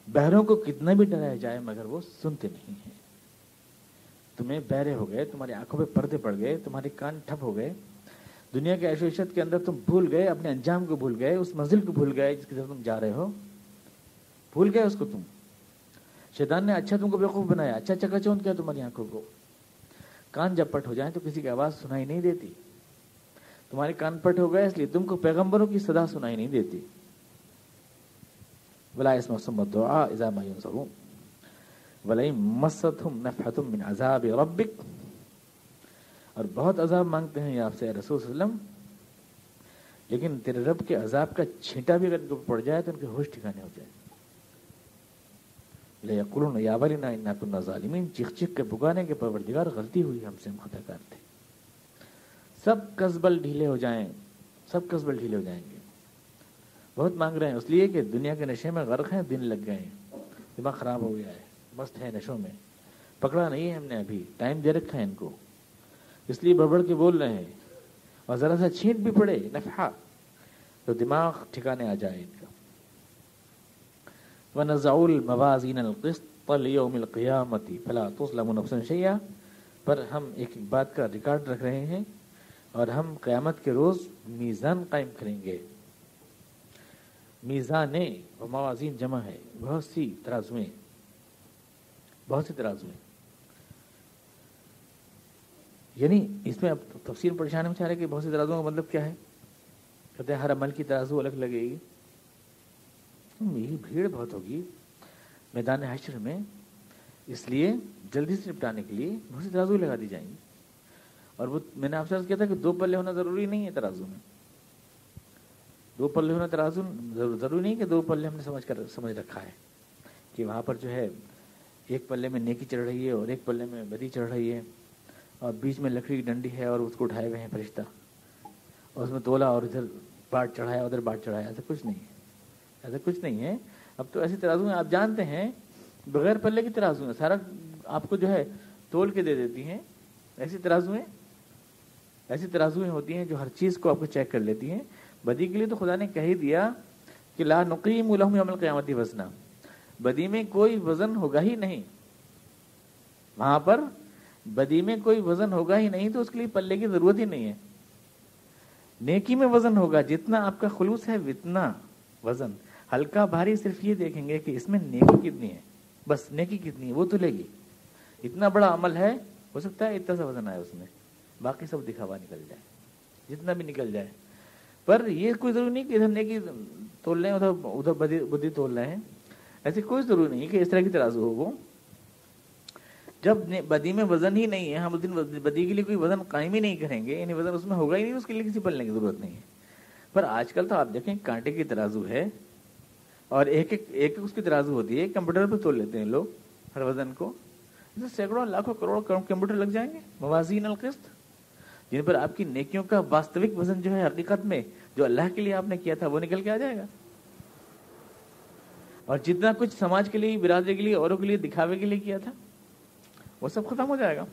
بہروں کو کتنا بھی ڈرایا جائے مگر وہ سنتے نہیں ہیں۔ تمہیں بہرے ہو گئے، تمہاری آنکھوں پہ پردے پڑ گئے، تمہارے کان ٹھپ ہو گئے، دنیا کے عیش و عشرت کے اندر تم بھول گئے، اپنے انجام کو بھول گئے، اس منزل کو بھول گئے جس کی طرف تم جا رہے ہو، بھول گئے اس کو تم۔ شیطان نے اچھا تم کو بیوقوف بنایا، اچھا چکا چوند کیا تمہاری آنکھوں کو، کان جب پٹ ہو جائیں تو کسی کی آواز سنائی نہیں دیتی، تمہارے کان پٹ ہو گئے اس لیے تم کو پیغمبروں کی صدا سنائی نہیں دیتی۔ ولا يسمع الصم الدعاء اذا ما ينذرون ولئن مستهم نفحة من عذاب ربك، اور بہت عذاب مانگتے ہیں یہ آپ سے رسول صلی اللہ علیہ وسلم، لیکن تیرے رب کے عذاب کا چھینٹا بھی اگر ان کو پڑ جائے تو ان کے ہوش ٹھکانے ہو جائے۔ لَيَقُولُونَ يَا وَيْلَنَا إِنَّا كُنَّا ظَالِمِينَ، چیخ چیخ کے پکاریں کہ پروردگار غلطی ہوئی ہم سے، ہم خطا کار تھے۔ سب قصبل ڈھیلے ہو جائیں، سب قصبل ڈھیلے ہو جائیں گے۔ بہت مانگ رہے ہیں اس لیے کہ دنیا کے نشے میں غرق ہیں، دن لگ گئے ہیں، دماغ خراب ہو گیا ہے، مست ہے نشوں میں، پکڑا نہیں ہے ہم نے، ابھی ٹائم دے رکھا ہے ان کو، اس لیے بڑبڑ کے بول رہے ہیں، اور ذرا سا چھینٹ بھی پڑے نفحہ تو دماغ ٹھکانے آ جائے ان کا۔ وَنَزَعُ الْمَوَازِينَ الْقِسْطَ لِيَوْمِ الْقِيَامَةِ فَلَا تُظْلَمُ نَفْسٌ شَيْئًا، پر ہم ایک ایک بات کا ریکارڈ رکھ رہے ہیں، اور ہم قیامت کے روز میزان قائم کریں گے۔ میزانیں و موازین جمع ہے، بہت سی ترازویں، بہت سی ترازویں، یعنی اس میں اب تفسیر پریشانی میں چاہ رہے کہ بہت سی ترازوؤں کا مطلب کیا ہے؟ کہتے ہیں ہر عمل کی ترازو الگ لگے گی، میری بھیڑ بہت ہوگی میدان حشر میں، اس لیے جلدی سے نپٹانے کے لیے بہت سی ترازو لگا دی جائیں گی. اور وہ میں نے آپ سے عرض کیا تھا کہ 2 پلے ہونا ضروری نہیں ہے ترازو میں. 2 پلے ہونا ترازو ضروری نہیں کہ 2 پلے ہم نے سمجھ رکھا ہے کہ وہاں پر جو ہے ایک پلے میں نیکی چڑھ رہی ہے اور ایک پلے میں بدی چڑھ رہی ہے اور بیچ میں لکڑی کی ڈنڈی ہے اور اس کو اٹھائے ہوئے ہیں فرشتہ اور اس میں تولا اور ادھر باٹ چڑھایا ادھر باٹ چڑھایا. ایسا کچھ نہیں ہے, ایسا کچھ نہیں ہے. اب تو ایسی ترازو ہیں آپ جانتے ہیں بغیر پلے کی ترازو ہیں, سارا آپ کو جو ہے تول کے دے دیتی ہیں. ایسی ترازویں ہوتی ہیں جو ہر چیز کو آپ کو چیک کر لیتی ہیں. بدی کے لیے تو خدا نے کہہ ہی دیا کہ لا نقیم لہم یوم القیامت وزنا, بدی میں کوئی وزن ہوگا ہی نہیں. وہاں پر بدی میں کوئی وزن ہوگا ہی نہیں تو اس کے لیے پلے کی ضرورت ہی نہیں ہے. نیکی میں وزن ہوگا, جتنا آپ کا خلوص ہے اتنا وزن. ہلکا بھاری صرف یہ دیکھیں گے کہ اس میں نیکی کتنی ہے, بس نیکی کتنی ہے وہ تلے گی. اتنا بڑا عمل ہے, ہو سکتا ہے اتنا سا وزن آئے اس میں, باقی سب دکھاوا نکل جائے, جتنا بھی نکل جائے. پر یہ کوئی ضروری نہیں کہ ادھر نیکی تول رہے ہیں ادھر بدی تول رہے ہیں. ایسی کوئی ضروری نہیں کہ اس طرح کی ترازو ہو. وہ جب بدی میں وزن ہی نہیں ہے, ہم اس دن بدی کے لیے کوئی وزن قائم ہی نہیں کریں گے, یعنی وزن اس میں ہوگا ہی نہیں, اس کے لیے کسی پلنے کی ضرورت نہیں ہے. پر آج کل تو آپ دیکھیں کانٹے کی ترازو ہے اور ایک اس کی ترازو ہوتی ہے, کمپیوٹر پہ تول لیتے ہیں لوگ ہر وزن کو. سینکڑوں لاکھوں کروڑوں کمپیوٹر لگ جائیں گے, موازین القسط, جن پر آپ کی نیکیوں کا واستوک وزن جو ہے حقیقت میں جو اللہ کے لیے آپ نے کیا تھا وہ نکل کے آ جائے گا. اور جتنا کچھ سماج کے لیے, برادری کے لیے, اوروں کے لیے دکھاوے کے لیے کیا تھا وہ سب ختم ہو جائے گا.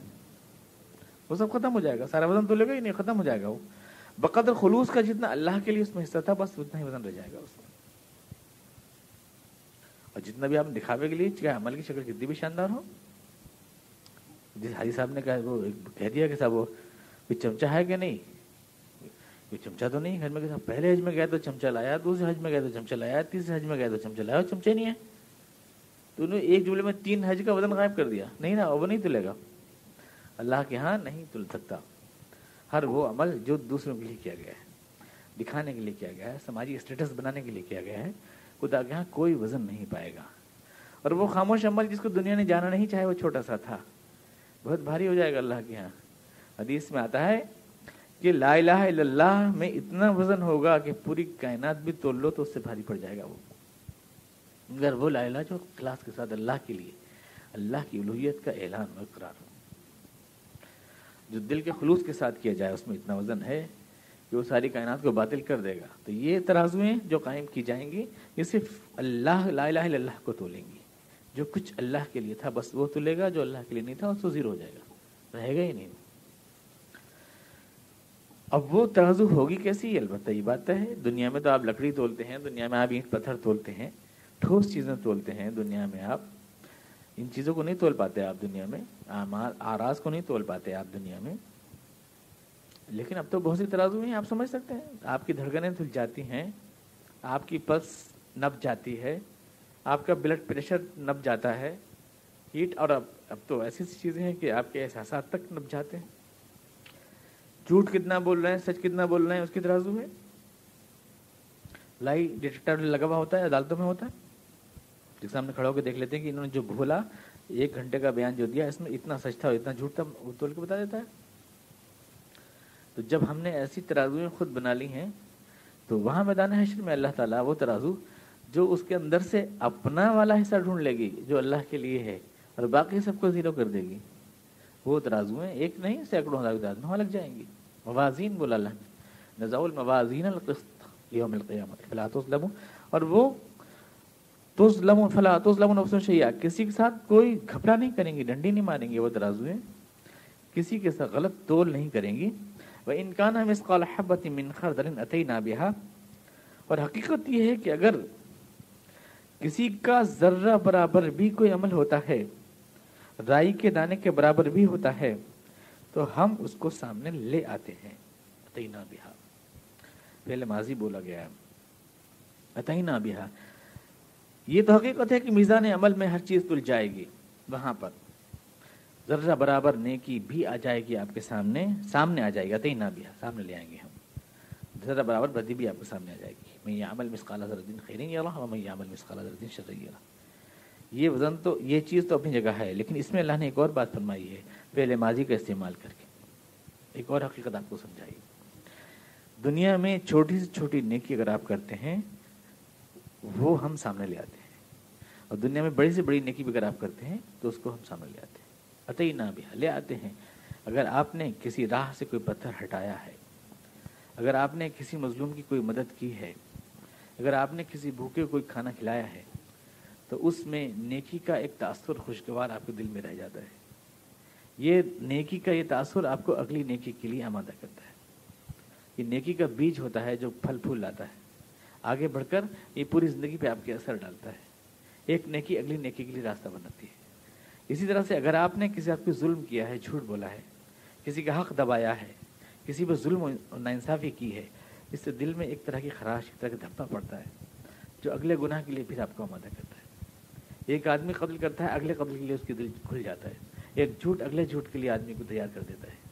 وہ سب ختم ہو جائے گا, سارا وزن تو لے گا ہی نہیں, ختم ہو جائے گا. وہ بقدر خلوص کا جتنا اللہ کے لیے اس میں حصہ تھا بس اتنا ہی وزن رہ جائے گا اس میں. اور جتنا بھی آپ دکھاوے کے لیے چاہے عمل کی شکل کتنی بھی شاندار ہو, جس حاجی صاحب نے کہا وہ کہہ دیا کہ صاحب وہ کوئی چمچہ ہے کہ نہیں, کوئی چمچہ تو نہیں گھر میں, کہ پہلے حج میں گئے تو چمچہ لایا, دوسرے حج میں گئے تو چمچہ لایا, تیسرے حج میں گئے تو چمچہ لایا, اور چمچے نہیں ہے. تو انہوں نے ایک جملے میں 3 حج کا وزن غائب کر دیا. نہیں نا, وہ نہیں تلے گا اللہ کے ہاں, نہیں تل سکتا. ہر وہ عمل جو دوسروں کے لیے کیا گیا ہے, دکھانے کے لیے کیا گیا ہے, سماجی اسٹیٹس بنانے کے لیے کیا گیا ہے, خدا کے ہاں کوئی وزن نہیں پائے گا. اور وہ خاموش عمل جس کو دنیا نے جانا نہیں چاہے, وہ چھوٹا سا تھا, بہت بھاری ہو جائے گا اللہ کے ہاں. حدیث میں آتا ہے کہ لا الہ الا اللہ میں اتنا وزن ہوگا کہ پوری کائنات بھی تول لو تو اس سے بھاری پڑ جائے گا. وہ اگر وہ لا الہ جو اخلاص کے ساتھ اللہ کے لیے, اللہ کی الوہیت کا اعلان و اقرار ہو, جو دل کے خلوص کے ساتھ کیا جائے, اس میں اتنا وزن ہے کہ وہ ساری کائنات کو باطل کر دے گا. تو یہ ترازویں جو قائم کی جائیں گی یہ صرف اللہ لا الہ الا اللہ کو تولیں گی. جو کچھ اللہ کے لیے تھا بس وہ تلے گا, جو اللہ کے لیے نہیں تھا اس کو زیرو ہو جائے گا, رہے گا ہی نہیں. اب وہ ترازو ہوگی کیسی, البتہ یہ بات ہے دنیا میں تو آپ لکڑی تولتے ہیں, دنیا میں آپ اینٹ پتھر تولتے ہیں, ٹھوس چیزیں تولتے ہیں. دنیا میں آپ ان چیزوں کو نہیں تول پاتے, آپ دنیا میں آراز کو نہیں تول پاتے آپ دنیا میں. لیکن اب تو بہت سی ترازو ہیں, آپ سمجھ سکتے ہیں. آپ کی دھڑکنیں تھل جاتی ہیں, آپ کی پلس نپ جاتی ہے, آپ کا بلڈ پریشر نپ جاتا ہے, ہیٹ. اور اب تو ایسی چیزیں ہیں کہ آپ کے احساسات تک نپ جاتے ہیں. جھوٹ کتنا بول رہے ہیں, سچ کتنا بول رہے ہیں, اس کی ترازو ہے. لائی ڈیٹیکٹر لگا ہوا ہوتا ہے, عدالتوں میں ہوتا ہے, جس سامنے کھڑا ہو کے دیکھ لیتے ہیں کہ انہوں نے جو بولا 1 گھنٹے کا بیان جو دیا اس میں اتنا سچ تھا اور اتنا جھوٹ تھا, وہ تول کے بتا دیتا ہے. تو جب ہم نے ایسی ترازویں خود بنا لی ہیں تو وہاں میدان حشر میں اللہ تعالیٰ وہ ترازو جو اس کے اندر سے اپنا والا حصہ ڈھونڈ لے گی جو اللہ کے لیے ہے اور باقی سب کو زیرو کر دے گی, وہ ترازویں ایک نہیں سینکڑوں ہزار تعداد میں وہاں لگ جائیں گی. موازین بولا اللہ نے, نزاع الموازین القسط یوم القیامت فلا تظلموا, اور وہ تظلموا فلا تظلموا نفس شیئا, کسی کے ساتھ کوئی گھپلا نہیں کریں گی, ڈنڈی نہیں ماریں گی. وہ ترازویں کسی کے ساتھ غلط تول نہیں کریں گی. وَإِنْ كَانَ مِثْقَالَ حَبَّةٍ مِّنْ خَرْدَلٍ أَتَيْنَا بِهَا, اور حقیقت یہ ہے کہ اگر کسی کا ذرہ برابر بھی کوئی عمل ہوتا ہے, رائی کے دانے کے برابر بھی ہوتا ہے, تو ہم اس کو سامنے لے آتے ہیں. اتینا بہا پہلے ماضی بولا گیا ہے, اتینا بہا. یہ تو حقیقت ہے کہ میزان عمل میں ہر چیز تل جائے گی. وہاں پر ذرہ برابر نیکی بھی آ جائے گی آپ کے سامنے آ جائے گی. اتینا بہا سامنے لے آئیں گے ہم. ذرہ برابر بدی بھی آپ کے سامنے آ جائے گی. من یعمل مثقال ذرۃ خیر یرہ ومن یعمل مثقال ذرۃ شر یرہ. یہ وزن تو یہ چیز تو اپنی جگہ ہے، لیکن اس میں اللہ نے ایک اور بات فرمائی ہے فعل ماضی کا استعمال کر کے، ایک اور حقیقت آپ کو سمجھائی۔ دنیا میں چھوٹی سے چھوٹی نیکی اگر آپ کرتے ہیں وہ ہم سامنے لے آتے ہیں، اور دنیا میں بڑی سے بڑی نیکی بھی اگر آپ کرتے ہیں تو اس کو ہم سامنے لے آتے ہیں، اتینا بہا، لے آتے ہیں۔ اگر آپ نے کسی راہ سے کوئی پتھر ہٹایا ہے، اگر آپ نے کسی مظلوم کی کوئی مدد کی ہے، اگر آپ نے کسی بھوکے کو کوئی کھانا کھلایا ہے، تو اس میں نیکی کا ایک تاثر خوشگوار آپ کے دل میں رہ جاتا ہے۔ یہ نیکی کا یہ تاثر آپ کو اگلی نیکی کے لیے آمادہ کرتا ہے۔ یہ نیکی کا بیج ہوتا ہے جو پھل پھول لاتا ہے، آگے بڑھ کر یہ پوری زندگی پہ آپ کے اثر ڈالتا ہے، ایک نیکی اگلی نیکی کے لیے راستہ بناتی ہے۔ اسی طرح سے اگر آپ نے کسی آپ کو ظلم کیا ہے، جھوٹ بولا ہے، کسی کا حق دبایا ہے، کسی پہ ظلم اور ناانصافی کی ہے، اس سے دل میں ایک طرح کی خراش، ایک طرح کا دھبا پڑتا ہے جو اگلے گناہ کے لیے پھر آپ کو آمادہ کرتا ہے۔ ایک آدمی قتل کرتا ہے، اگلے قتل کے لیے اس کی دل کھل جاتا ہے۔ ایک جھوٹ اگلے جھوٹ کے لیے آدمی کو تیار کر دیتا ہے۔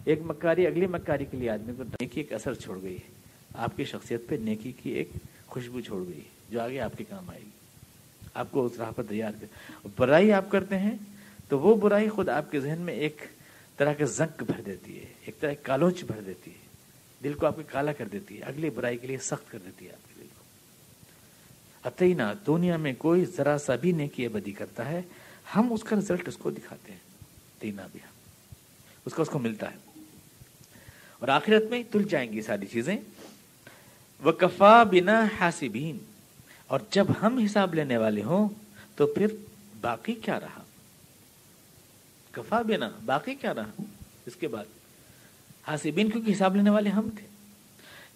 ایک مکاری اگلی مکاری کے لیے آدمی کو، نیکی ایک اثر چھوڑ گئی ہے آپ کی شخصیت پہ، نیکی کی ایک خوشبو چھوڑ گئی ہے جو آگے آپ کے کام آئے گی، آپ کو اس راہ پر تیار کر۔ برائی آپ کرتے ہیں تو وہ برائی خود آپ کے ذہن میں ایک طرح کا زنک بھر دیتی ہے، ایک طرح کی کالوچ بھر دیتی ہے، دل کو آپ کے کالا کر دیتی ہے، اگلی برائی کے لیے سخت کر دیتی ہے آپ کے دل کو۔ اتینا، دنیا میں کوئی ذرا سا بھی نیکی بدی کرتا ہے، ہم اس کا رزلٹ اس کو دکھاتے ہیں، تینا بھی اس کو ملتا ہے، اور آخرت میں تل جائیں گی ساری چیزیں۔ وَكَفَى بِنَا حَاسِبِينَ، اور جب ہم حساب لینے والے ہوں تو پھر باقی کیا رہا؟ کفا بنا، باقی کیا رہا اس کے بعد؟ حاسبین، کیونکہ حساب لینے والے ہم تھے،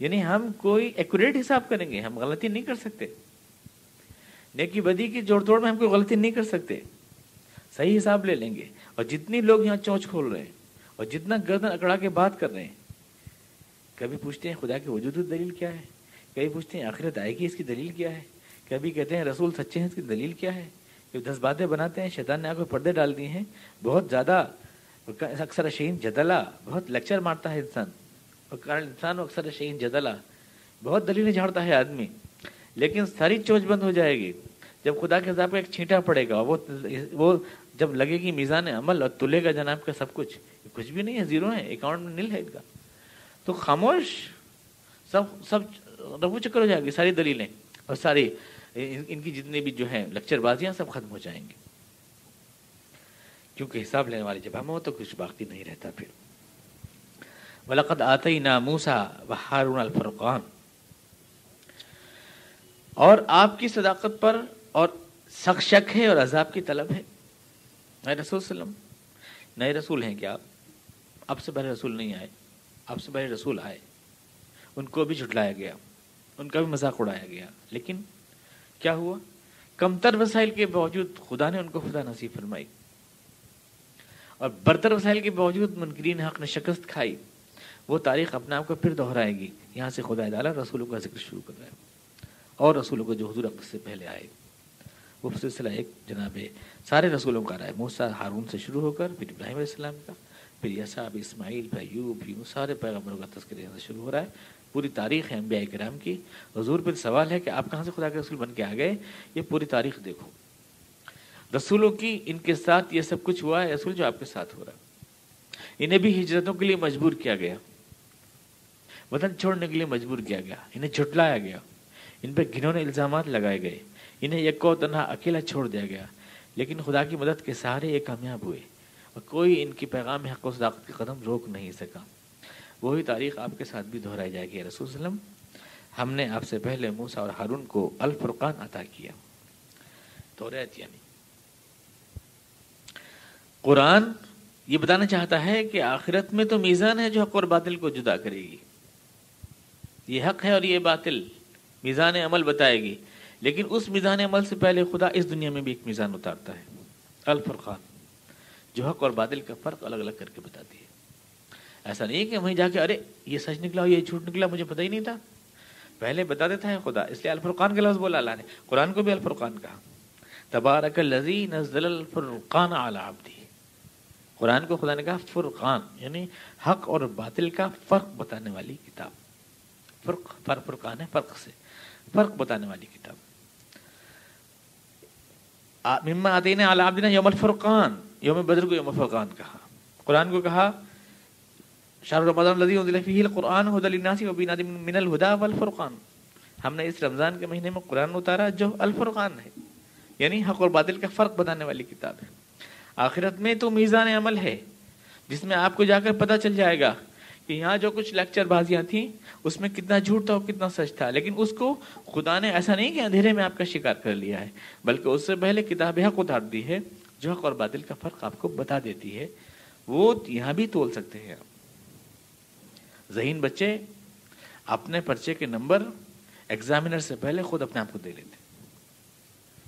یعنی ہم کوئی ایکوریٹ حساب کریں گے، ہم غلطی نہیں کر سکتے، نیکی بدی کی جوڑ توڑ میں ہم کوئی غلطی نہیں کر سکتے، صحیح حساب لے لیں گے۔ اور جتنی لوگ یہاں چونچ کھول رہے ہیں اور جتنا گردن اکڑا کے بات کر رہے ہیں، کبھی پوچھتے ہیں خدا کے وجود کی دلیل کیا ہے، کبھی پوچھتے ہیں آخرت آئے گی اس کی دلیل کیا ہے، کبھی کہتے ہیں رسول سچے ہیں اس کی دلیل کیا ہے، کبھی 10 باتیں بناتے ہیں، شیطان نے آنکھوں میں پردے ڈال دیے ہیں، بہت زیادہ اکثر شہین جدلا، بہت لیکچر مارتا ہے انسان، اور انسان اکثر شہین جدلا، بہت دلیلیں جھاڑتا ہے آدمی، لیکن ساری چونچ بند ہو جائے گی جب خدا کے عذاب کا ایک چھینٹا پڑے گا، وہ جب لگے گی میزان عمل اور تلے گا جناب کا سب کچھ بھی نہیں ہے، زیرو ہے، اکاؤنٹ میں نل ہے ان کا، تو خاموش، سب رفو چکر ہو جائے گی، ساری دلیلیں اور ساری ان کی جتنی بھی جو ہیں لیکچر بازیاں سب ختم ہو جائیں گی، کیونکہ حساب لینے والے جب ہم ہو تو کچھ باقی نہیں رہتا پھر۔ وَلَقَدْ آتَيْنَا مُوسَىٰ وَهَارُونَ الْفُرْقَانَ، اور آپ کی صداقت پر اور سخت شک ہے اور عذاب کی طلب ہے۔ اے رسول صلی اللہ علیہ وسلم، نئے رسول ہیں کیا آپ سے پہلے رسول نہیں آئے، آپ سے پہلے رسول آئے، ان کو بھی جھٹلایا گیا، ان کا بھی مذاق اڑایا گیا، لیکن کیا ہوا؟ کمتر وسائل کے باوجود خدا نے ان کو خدا نصیب فرمائی، اور برتر وسائل کے باوجود منکرین حق نے شکست کھائی۔ وہ تاریخ اپنے آپ کو پھر دہرائے گی، یہاں سے خدا تعالیٰ رسولوں کا ذکر شروع کر رہا ہے، اور رسولوں کو جو حضور اقدس سے پہلے آئے، وہ سلسلہ ایک جناب سارے رسولوں کا رہا ہے، موسیٰ ہارون سے شروع ہو کر پھر ابراہیم علیہ السلام کا، پھر یسوع، اسماعیل، پھر ایوب، یونس، سارے پیغمبروں کا تذکرہ یہاں سے شروع ہو رہا ہے، پوری تاریخ ہے انبیاء کرام کی۔ حضور پھر سوال ہے کہ آپ کہاں سے خدا کے رسول بن کے آ گئے؟ یہ پوری تاریخ دیکھو، رسولوں کی، ان کے ساتھ یہ سب کچھ ہوا ہے، رسول جو آپ کے ساتھ ہو رہا ہے۔ انہیں بھی ہجرتوں کے لیے مجبور کیا گیا، وطن چھوڑنے کے لیے مجبور کیا گیا، انہیں جھٹلایا گیا، ان پہ گھنونے الزامات لگائے گئے، انہیں یکو تنہا اکیلا چھوڑ دیا گیا، لیکن خدا کی مدد کے سہارے یہ کامیاب ہوئے، اور کوئی ان کی پیغام حق و صداقت کے قدم روک نہیں سکا۔ وہی تاریخ آپ کے ساتھ بھی دہرائی جائے گی۔ رسول صلی اللہ علیہ وسلم، ہم نے آپ سے پہلے موسیٰ اور ہارون کو الفرقان عطا کیا، توریت یعنی قرآن یہ بتانا چاہتا ہے کہ آخرت میں تو میزان ہے جو حق اور باطل کو جدا کرے گی، یہ حق ہے اور یہ باطل، میزان عمل بتائے گی، لیکن اس میزان عمل سے پہلے خدا اس دنیا میں بھی ایک میزان اتارتا ہے، الفرقان، جو حق اور باطل کا فرق الگ الگ کر کے بتاتی ہے۔ ایسا نہیں ہے کہ وہیں جا کے ارے یہ سچ نکلا یہ جھوٹ نکلا، مجھے پتہ ہی نہیں تھا، پہلے بتا دیتا ہے خدا، اس لیے الفرقان کا لفظ بولا اللہ نے، قرآن کو بھی الفرقان کہا، تبارک الذی نزل الفرقان علی عبدہ، قرآن کو خدا نے کہا فرقان، یعنی حق اور باطل کا فرق بتانے والی کتاب، فرقان ہے فرق سے، فرق بتانے والی کتاب۔ مما آتینا علی عبدنا یوم الفرقان، یوم بدر کو یوم الفرقان کہا، قرآن کو کہا شہر رمضان الذی انزل فیہ القرآن ھدی للناس وبینات من الھدی والفرقان، ہم نے اس رمضان کے مہینے میں قرآن اتارا جو الفرقان ہے، یعنی حق اور باطل کا فرق بتانے والی کتاب ہے۔ آخرت میں تو میزان عمل ہے جس میں آپ کو جا کر پتہ چل جائے گا کہ یہاں جو کچھ لیکچر بازیاں تھیں اس میں کتنا جھوٹ تھا اور کتنا سچ تھا، لیکن اس کو خدا نے ایسا نہیں کہ اندھیرے میں آپ کا شکار کر لیا ہے، بلکہ اس سے پہلے کتاب حق اتار دی ہے جو حق اور باطل کا فرق آپ کو بتا دیتی ہے۔ وہ یہاں بھی تول سکتے ہیں آپ۔ ذہین بچے اپنے پرچے کے نمبر ایگزامینر سے پہلے خود اپنے آپ کو دے لیتے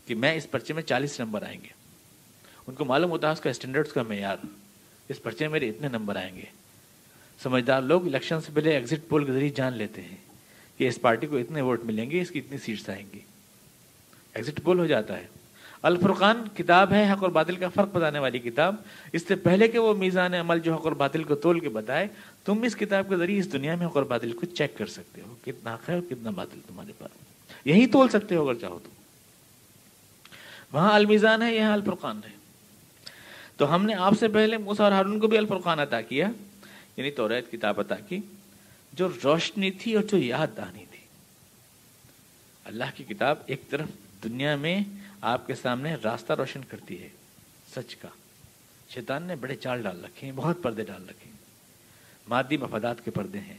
کہ میں اس پرچے میں 40 نمبر آئیں گے، ان کو معلوم ہوتا ہے اس کا اسٹینڈرڈ کا معیار، اس پرچے میں میرے اتنے نمبر آئیں گے۔ سمجھدار لوگ الیکشن سے پہلے ایگزٹ پول کے ذریعے جان لیتے ہیں کہ اس پارٹی کو اتنے ووٹ ملیں گے، اس کی اتنی سیٹس آئیں گی، ایگزٹ پول ہو جاتا ہے۔ الفرقان کتاب ہے حق اور باطل کا فرق بتانے والی کتاب، اس سے پہلے کہ وہ میزان عمل جو حق اور باطل کو تول کے بتائے، تم اس کتاب کے ذریعے اس دنیا میں حق اور باطل کو چیک کر سکتے ہو، کتنا حق ہے اور کتنا باطل تمہارے پاس، یہی تول سکتے ہو اگر چاہو تو۔ وہاں المیزان ہے، یہاں الفرقان ہے۔ تو ہم نے آپ سے پہلے موسیٰ اور ہارون کو بھی الفرقان عطا کیا، یعنی توریت کتاب عطا کی جو روشنی تھی اور جو یاد دہانی تھی۔ اللہ کی کتاب ایک طرف دنیا میں آپ کے سامنے راستہ روشن کرتی ہے سچ کا، شیطان نے بڑے چال ڈال رکھے ہیں، بہت پردے ڈال رکھے ہیں، مادی مفادات کے پردے ہیں،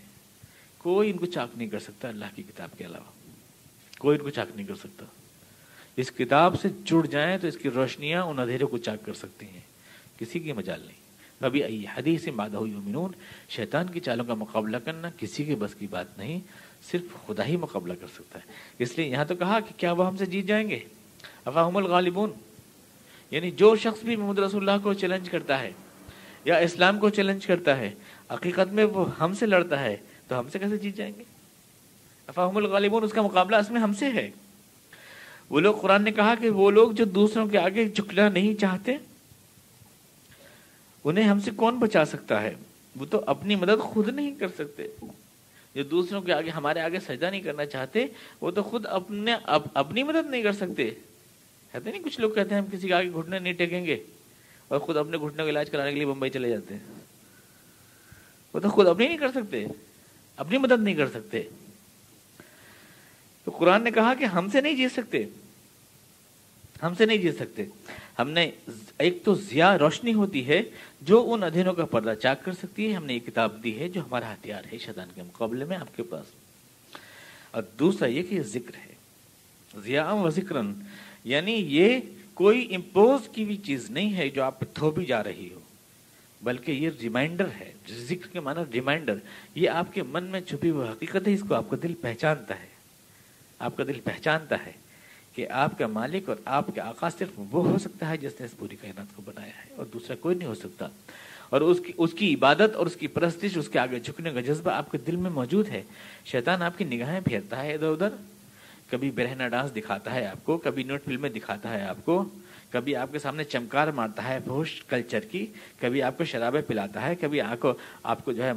کوئی ان کو چاک نہیں کر سکتا اللہ کی کتاب کے علاوہ، کوئی ان کو چاک نہیں کر سکتا۔ اس کتاب سے جڑ جائیں تو اس کی روشنیاں ان اندھیروں کو چاک کر سکتی ہیں، کسی کی مجال نہیں۔ کبھی ای حدیث بعدہ یؤمنون، شیطان کی چالوں کا مقابلہ کرنا کسی کے بس کی بات نہیں، صرف خدا ہی مقابلہ کر سکتا ہے۔ اس لیے یہاں تو کہا کہ کیا وہ ہم سے جیت جائیں گے؟ افاہم الغالبون، یعنی جو شخص بھی محمد رسول اللہ کو چیلنج کرتا ہے یا اسلام کو چیلنج کرتا ہے، حقیقت میں وہ ہم سے لڑتا ہے، تو ہم سے کیسے جیت جائیں گے؟ افاہم الغالبون، اس کا مقابلہ اس میں ہم سے ہے۔ وہ لوگ، قرآن نے کہا کہ وہ لوگ جو دوسروں کے آگے جھکنا نہیں چاہتے، انہیں ہم سے کون بچا سکتا ہے؟ وہ تو اپنی مدد خود نہیں کر سکتے۔ جو دوسروں کے آگے، ہمارے آگے سجدہ نہیں کرنا چاہتے، وہ تو خود اپنی مدد نہیں کر سکتے۔ کہتے نہیں، کچھ لوگ کہتے ہیں ہم کسی کے آگے گھٹنے نہیں ٹیکیں گے، اور خود اپنے گھٹنوں کا علاج کرانے کے لیے بمبئی چلے جاتے ہیں۔ وہ تو خود اپنی نہیں کر سکتے، اپنی مدد نہیں کر سکتے۔ تو قرآن نے کہا کہ ہم سے نہیں جیت سکتے، ہم سے نہیں جیت سکتے۔ ہم نے ایک تو ضیاء، روشنی ہوتی ہے جو ان اندھیروں کا پردہ چاک کر سکتی ہے، ہم نے یہ کتاب دی ہے جو ہمارا ہتھیار ہے شیطان کے مقابلے میں آپ کے پاس۔ اور دوسرا یہ کہ یہ ذکر ہے، ضیاء و ذکرن، یعنی یہ کوئی امپوز کی بھی چیز نہیں ہے جو آپ پہ تھوپی جا رہی ہو، بلکہ یہ ریمائنڈر ہے۔ ذکر کے معنی ریمائنڈر، یہ آپ کے من میں چھپی ہوئی حقیقت ہے، اس کو آپ کا دل پہچانتا ہے۔ آپ کا دل پہچانتا ہے کہ آپ کا مالک اور آپ کا آقا صرف وہ ہو سکتا ہے جس نے اس پوری کائنات کو بنایا ہے، اور دوسرا کوئی نہیں ہو سکتا۔ اور اس کی عبادت اور اس کی پرستش، اس کے آگے جھکنے کا جذبہ آپ کے دل میں موجود ہے۔ شیطان آپ کی نگاہیں پھیرتا ہے ادھر ادھر، کبھی برہنہ ڈانس دکھاتا ہے آپ کو، کبھی نیوڈ فلمیں دکھاتا ہے آپ کو، کبھی آپ کے سامنے چمکار مارتا ہے فحش کلچر کی، کبھی آپ کو شرابیں پلاتا ہے، کبھی آپ کو جو ہے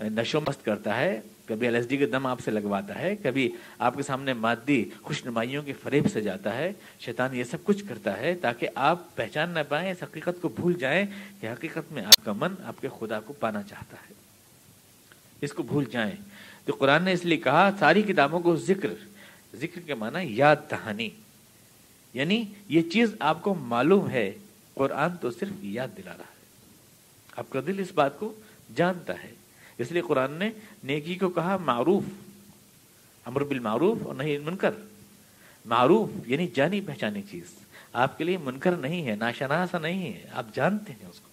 نشو مست کرتا ہے، کبھی LSD کے دم آپ سے لگواتا ہے، کبھی آپ کے سامنے مادی خوش نمائیوں کے فریب سے جاتا ہے۔ شیطان یہ سب کچھ کرتا ہے تاکہ آپ پہچان نہ پائیں، اس حقیقت کو بھول جائیں کہ حقیقت میں آپ کا من آپ کے خدا کو پانا چاہتا ہے، اس کو بھول جائیں۔ تو قرآن نے اس لیے کہا ساری کتابوں کو ذکر کے معنی یاد دہانی، یعنی یہ چیز آپ کو معلوم ہے، قرآن تو صرف یاد دلا رہا ہے، آپ کا دل اس بات کو جانتا ہے۔ اس لیے قرآن نے نیکی کو کہا معروف، امر بالمعروف اور نہی عن المنکر۔ معروف یعنی جانی پہچانی چیز، آپ کے لیے منکر نہیں ہے، ناشناسا نہیں ہے، آپ جانتے ہیں اس کو۔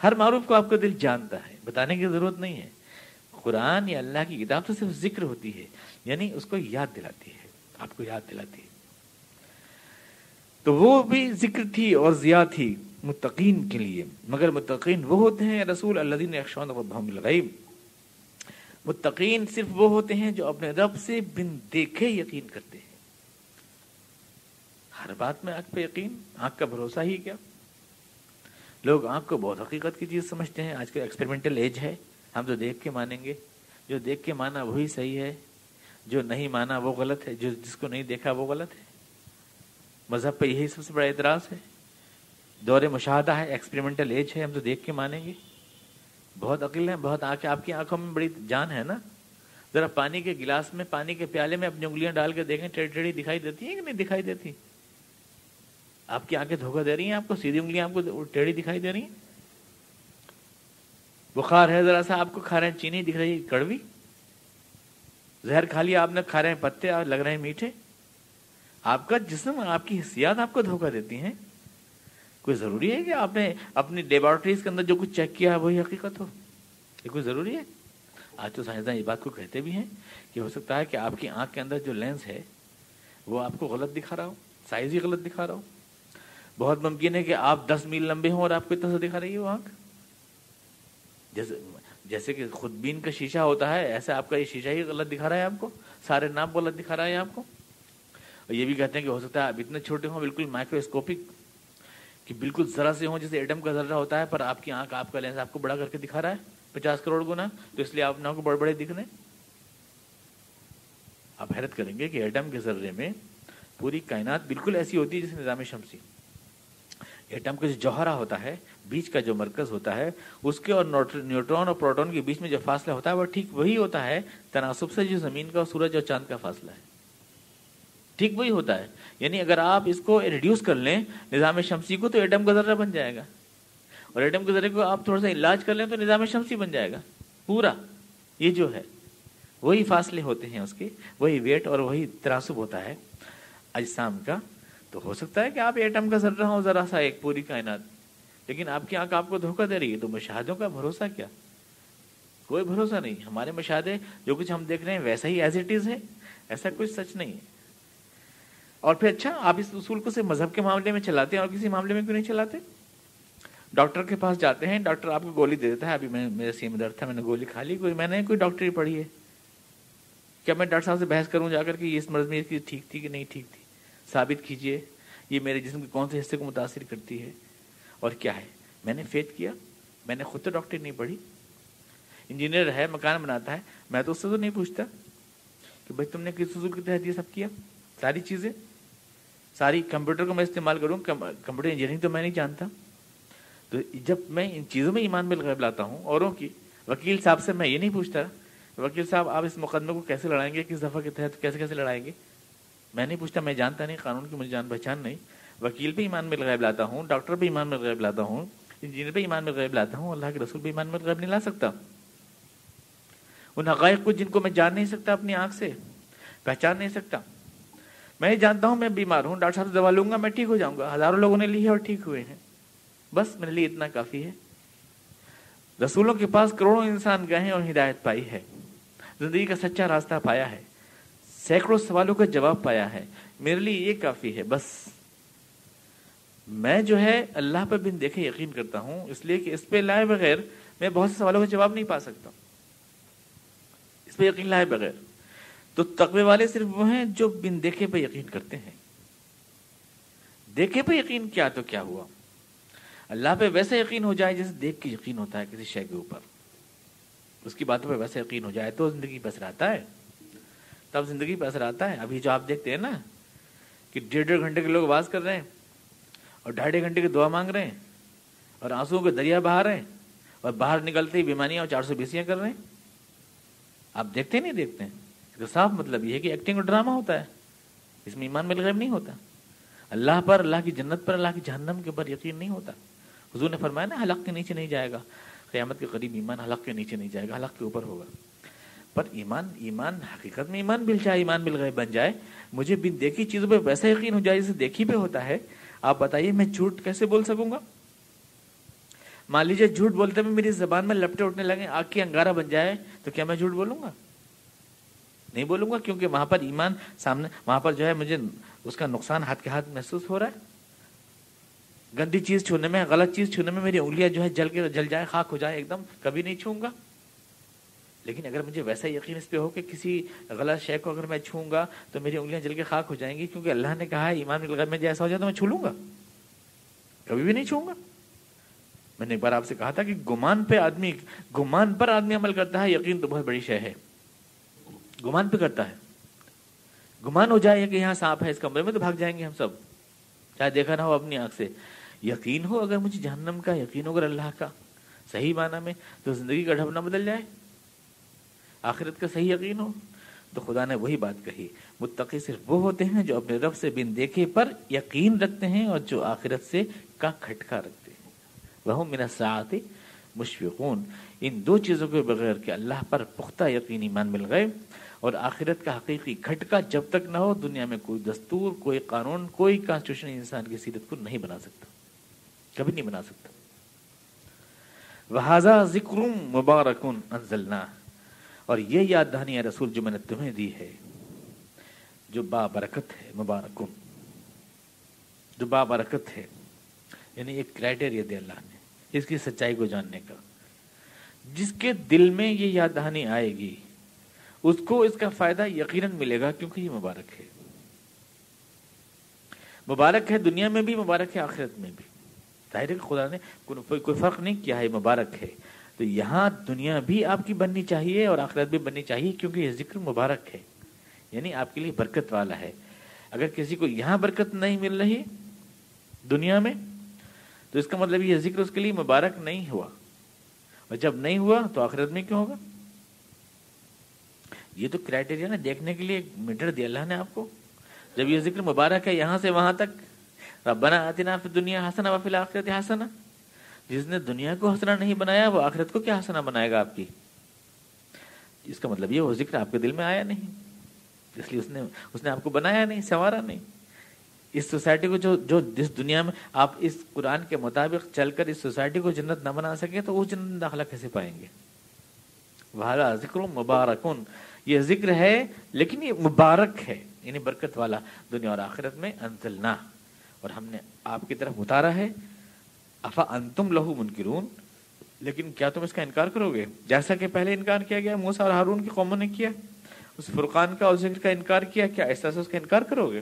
ہر معروف کو آپ کا دل جانتا ہے، بتانے کی ضرورت نہیں ہے۔ قرآن یا اللہ کی کتاب تو صرف ذکر ہوتی ہے، یعنی اس کو یاد دلاتی ہے، آپ کو یاد دلاتی ہے۔ تو وہ بھی ذکر تھی اور ضیاء تھی متقین کے لیے، مگر متقین وہ ہوتے ہیں رسول الذین یخشون ربهم بالغیب، متقین صرف وہ ہوتے ہیں جو اپنے رب سے بن دیکھے یقین کرتے ہیں۔ ہر بات میں آنکھ پہ یقین، آنکھ کا بھروسہ ہی کیا، لوگ آنکھ کو بہت حقیقت کی چیز سمجھتے ہیں۔ آج کا ایکسپیریمنٹل ایج ہے، ہم تو دیکھ کے مانیں گے، جو دیکھ کے مانا وہی صحیح ہے، جو نہیں مانا وہ غلط ہے، جس کو نہیں دیکھا وہ غلط ہے۔ مذہب پہ یہی سب سے بڑا اعتراض ہے. دور مشاہدہ ہے، ایکسپیریمنٹل ایج ہے، ہم تو دیکھ کے مانیں گے. بہت عقل ہے، بہت آپ کی آنکھوں میں بڑی جان ہے نا. ذرا پانی کے گلاس میں، پانی کے پیالے میں اپنی انگلیاں ڈال کے دیکھیں، ٹیڑھی ٹیڑھی دکھائی دیتی ہیں کہ نہیں دکھائی دیتی؟ آپ کی آنکھیں دھوکہ دے رہی ہیں آپ کو؟ سیدھی انگلیاں آپ کو ٹیڑھی دکھائی دے رہی ہیں؟ بخار ہے ذرا سا، آپ کو کھا رہے ہیں چینی دکھ رہی ہے کڑوی. زہر کھا لیا آپ نے، کھا رہے ہیں پتے اور لگ رہے ہیں میٹھے. آپ کا جسم، آپ کی حسیات آپ کو دھوکہ دیتی ہیں. کوئی ضروری ہے کہ آپ نے اپنی لیبارٹریز کے اندر جو کچھ چیک کیا ہے وہی حقیقت ہو؟ یہ کوئی ضروری ہے؟ آج تو سائنسدان یہ بات کو کہتے بھی ہیں کہ ہو سکتا ہے کہ آپ کی آنکھ کے اندر جو لینس ہے وہ آپ کو غلط دکھا رہا ہو، سائز ہی غلط دکھا رہا ہو. بہت ممکن ہے کہ آپ 10 میل لمبے ہوں اور آپ کو اتنا سا دکھا رہی ہے وہ آنکھ. جیسے کہ خودبین کا شیشہ ہوتا ہے، ایسا آپ کا یہ شیشہ ہی غلط دکھا رہا ہے آپ کو، سارے ناپ غلط دکھا رہا ہے آپ کو. اور یہ بھی کہتے ہیں کہ ہو سکتا ہے آپ اتنے چھوٹے ہوں، بالکل مائکروسکوپک، کہ بالکل ذرا سے ہوں، جیسے ایٹم کا ذرہ ہوتا ہے، پر آپ کی آنکھ، آپ کا لینس آپ کو بڑا کر کے دکھا رہا ہے 50 کروڑ گنا، تو اس لیے آپ کو بڑے بڑے دکھ رہے ہیں. آپ حیرت کریں گے کہ ایٹم کے ذرے میں پوری کائنات بالکل ایسی ہوتی ہے جیسے نظام شمسی. ایٹم کا جو جوہرہ ہوتا ہے، بیچ کا جو مرکز ہوتا ہے، اس کے اور نیوٹرون اور پروٹون کے بیچ میں جو فاصلہ ہوتا ہے وہ ٹھیک وہی ہوتا ہے تناسب سے جو زمین کا اور سورج اور چاند کا فاصلہ ہے. ٹھیک وہی ہوتا ہے. یعنی اگر آپ اس کو ریڈیوس کر لیں نظام شمسی کو، تو ایٹم کا ذرہ بن جائے گا. اور ایٹم کے ذرے کو آپ تھوڑا سا علاج کر لیں تو نظام شمسی بن جائے گا پورا. یہ جو ہے وہی فاصلے ہوتے ہیں اس کے، وہی ویٹ اور وہی تناسب ہوتا ہے اجسام کا. تو ہو سکتا ہے کہ آپ ایٹم کا ذرہ ہو، ذرا سا ایک پوری کائنات، لیکن آپ کی آنکھ آپ کو دھوکہ دے رہی ہے. تو مشاہدوں کا بھروسہ کیا؟ کوئی بھروسہ نہیں. ہمارے مشاہدے جو کچھ ہم دیکھ رہے ہیں ویسا ہی ایز اٹ از ہے، ایسا کچھ سچ نہیں ہے. اور پھر اچھا، آپ اس اصول کو صرف مذہب کے معاملے میں چلاتے ہیں اور کسی معاملے میں کیوں نہیں چلاتے؟ ڈاکٹر کے پاس جاتے ہیں، ڈاکٹر آپ کو گولی دے دیتا ہے. ابھی میرے سینے میں درد تھا، میں نے گولی کھا لی. میں نے کوئی ڈاکٹری پڑھی ہے کیا میں ڈاکٹر صاحب سے بحث کروں جا کر کہ اس مرض میں اس کی ٹھیک تھی کہ نہیں ٹھیک تھی؟ ثابت کیجئے یہ میرے جسم کے کون سے حصے کو متاثر کرتی ہے اور کیا ہے. میں نے فیتھ کیا، میں نے خود تو ڈاکٹری نہیں پڑھی. انجینئر ہے، مکان بناتا ہے، میں تو اس سے تو نہیں پوچھتا کہ بھائی تم نے کس اصول کے تحت یہ سب کیا. ساری چیزیں، ساری کمپیوٹر کو میں استعمال کروں، کمپیوٹر انجینئرنگ تو میں نہیں جانتا. تو جب میں ان چیزوں میں ایمان بالغیب لاتا ہوں اوروں کی، وکیل صاحب سے میں یہ نہیں پوچھتا وکیل صاحب آپ اس مقدمے کو کیسے لڑائیں گے، کس دفعہ کے تحت کیسے کیسے لڑائیں گے. میں نہیں پوچھتا، میں جانتا نہیں، قانون کی مجھے جان پہچان نہیں. وکیل پہ ایمان بالغیب لاتا ہوں، ڈاکٹر پہ ایمان بالغیب لاتا ہوں، انجینئر پہ ایمان بالغیب لاتا ہوں. اللہ کے رسول پہ ایمان بالغیب نہیں لا سکتا. ان حقائق کو جن کو میں جان نہیں سکتا، اپنی آنکھ سے پہچان نہیں سکتا. میں جانتا ہوں میں بیمار ہوں، ڈاکٹر صاحب سے دوا لوں گا میں ٹھیک ہو جاؤں گا. ہزاروں لوگوں نے لی ہے اور ٹھیک ہوئے ہیں. بس میرے لیے اتنا کافی ہے. رسولوں کے پاس کروڑوں انسان گئے ہیں اور ہدایت پائی ہے، زندگی کا سچا راستہ پایا ہے، سینکڑوں سوالوں کا جواب پایا ہے. میرے لیے یہ کافی ہے. بس میں جو ہے اللہ پہ بن دیکھے یقین کرتا ہوں، اس لیے کہ اس پہ لائے بغیر میں بہت سے سوالوں کا جواب نہیں پا سکتا. اس پہ یقین لائے بغیر. تو تقوی والے صرف وہ ہیں جو بن دیکھے پہ یقین کرتے ہیں. دیکھے پہ یقین کیا تو کیا ہوا، اللہ پہ ویسا یقین ہو جائے جیسے دیکھ کے یقین ہوتا ہے کسی شے کے اوپر. اس کی باتوں پہ ویسا یقین ہو جائے تو زندگی پہ اثر آتا ہے. تب زندگی پہ اثر آتا ہے. ابھی جو آپ دیکھتے ہیں نا کہ 1.5 گھنٹے کے لوگ آواز کر رہے ہیں اور 2.5 گھنٹے کی دعا مانگ رہے ہیں اور آنسوؤں کے دریا بہا رہے ہیں اور باہر نکلتے ہی بیماریاں اور 420 کر رہے ہیں. آپ دیکھتے نہیں دیکھتے ہیں. تو صاف مطلب یہ ہے کہ ایکٹنگ اور ڈرامہ ہوتا ہے، اس میں ایمان بالغیب نہیں ہوتا. اللہ پر، اللہ کی جنت پر، اللہ کی جہنم کے پر یقین نہیں ہوتا. حضور نے فرمایا نا حلق کے نیچے نہیں جائے گا قیامت کے قریب ایمان، حلق کے نیچے نہیں جائے گا، حلق کے اوپر ہوگا. پر ایمان حقیقت میں ایمان ایمان بالغیب بن جائے، مجھے بن دیکھی چیزوں پہ ویسا یقین ہو جائے جیسے دیکھی پہ ہوتا ہے. آپ بتائیے میں جھوٹ کیسے بول سکوں گا؟ مان لیجیے جھوٹ بولتے میں میری زبان میں لپٹے اٹھنے لگے، آگ کی انگارہ بن جائے، تو کیا میں جھوٹ بولوں گا؟ نہیں بولوں گا، کیونکہ وہاں پر ایمان سامنے، وہاں پر جو ہے مجھے اس کا نقصان ہاتھ کے ہاتھ محسوس ہو رہا ہے. گندی چیز چھونے میں، غلط چیز چھونے میں میری انگلیاں جو ہے جل جائے، خاک ہو جائے، ایک دم کبھی نہیں چھوؤں گا. لیکن اگر مجھے ویسا یقین اس پہ ہو کہ کسی غلط شے کو اگر میں چھوؤں گا تو میری انگلیاں جل کے خاک ہو جائیں گی، کیونکہ اللہ نے کہا ہے ایمان بالغیب میں جیسا ہو جائے تو میں چھو لوں گا، کبھی بھی نہیں چھوؤں گا. میں نے ایک بار آپ سے کہا تھا کہ گمان پر آدمی عمل کرتا ہے، یقین تو بہت بڑی شے ہے. گمان پہ کرتا ہے. گمان ہو جائے کہ یہاں سانپ ہے اس کمرے میں تو بھاگ جائیں گے ہم سب. چاہے دیکھا نہ ہو اپنی آنکھ سے. یقین ہو اگر مجھے جہنم کا، یقین ہو اگر اللہ کا صحیح معنی میں، تو زندگی کا ڈھب نہ بدل جائے. آخرت کا صحیح یقین ہو تو خدا نے وہی بات کہی، متقی صرف وہ ہوتے ہیں جو اپنے رب سے بن دیکھے پر یقین رکھتے ہیں اور جو آخرت سے کا کھٹکا رکھتے ہیں. وَهُمْ مِنَ السَّاعَةِ مُشْفِقُونَ. ان دو چیزوں کے بغیر کہ اللہ پر پختہ یقین ایمان بالغیب اور آخرت کا حقیقی کھٹکا جب تک نہ ہو، دنیا میں کوئی دستور، کوئی قانون، کوئی کانسٹیٹیوشن انسان کی سیرت کو نہیں بنا سکتا، کبھی نہیں بنا سکتا. وَهَذَا ذِكْرٌ مُبَارَكٌ أَنزَلْنَاهُ. اور یہ یاد دہانی ہے رسول جو میں نے تمہیں دی ہے، جو بابرکت ہے. مبارکن جو بابرکت ہے، یعنی ایک کرائٹیریا دے اللہ نے اس کی سچائی کو جاننے کا. جس کے دل میں یہ یاد دہانی آئے گی اس کو اس کا فائدہ یقیناً ملے گا، کیونکہ یہ مبارک ہے. مبارک ہے دنیا میں بھی، مبارک ہے آخرت میں بھی. ظاہر ہے کہ خدا نے کوئی فرق نہیں کیا ہے، مبارک ہے. تو یہاں دنیا بھی آپ کی بننی چاہیے اور آخرت بھی بننی چاہیے، کیونکہ یہ ذکر مبارک ہے، یعنی آپ کے لیے برکت والا ہے. اگر کسی کو یہاں برکت نہیں مل رہی دنیا میں تو اس کا مطلب یہ ذکر اس کے لیے مبارک نہیں ہوا، اور جب نہیں ہوا تو آخرت میں کیوں ہوگا؟ یہ تو کرائٹیریا نا دیکھنے کے لیے ایک میٹر دیا اللہ نے آپ کو. جب یہ ذکر مبارک ہے یہاں سے وہاں تک، ربنا آتنا فی الدنیا حسنہ وفی الآخرۃ حسنہ. جس نے دنیا کو حسنہ نہیں بنایا وہ آخرت کو کیا حسنہ بنائے گا آپ کی؟ اس کا مطلب یہ وہ ذکر آپ کے دل میں آیا نہیں، اس لیے اس نے آپ کو بنایا نہیں، سنوارا نہیں. اس سوسائٹی کو جو جس دنیا میں آپ اس قرآن کے مطابق چل کر اس سوسائٹی کو جنت نہ بنا سکے تو اس جنت میں داخلہ کیسے پائیں گے؟ وَهَذَا ذِكْرٌ مُبَارَكٌ. یہ ذکر ہے لیکن یہ مبارک ہے، یعنی برکت والا دنیا اور آخرت میں. انزلنا، اور ہم نے آپ کی طرف اتارا ہے. افا انتم لہو منکرون. لیکن کیا تم اس کا انکار کرو گے جیسا کہ پہلے انکار کیا گیا، موسیٰ اور ہارون کی قوموں نے کیا، اس فرقان کا اور ذکر کا انکار کیا؟ کیا ایسا سے اس کا انکار کرو گے؟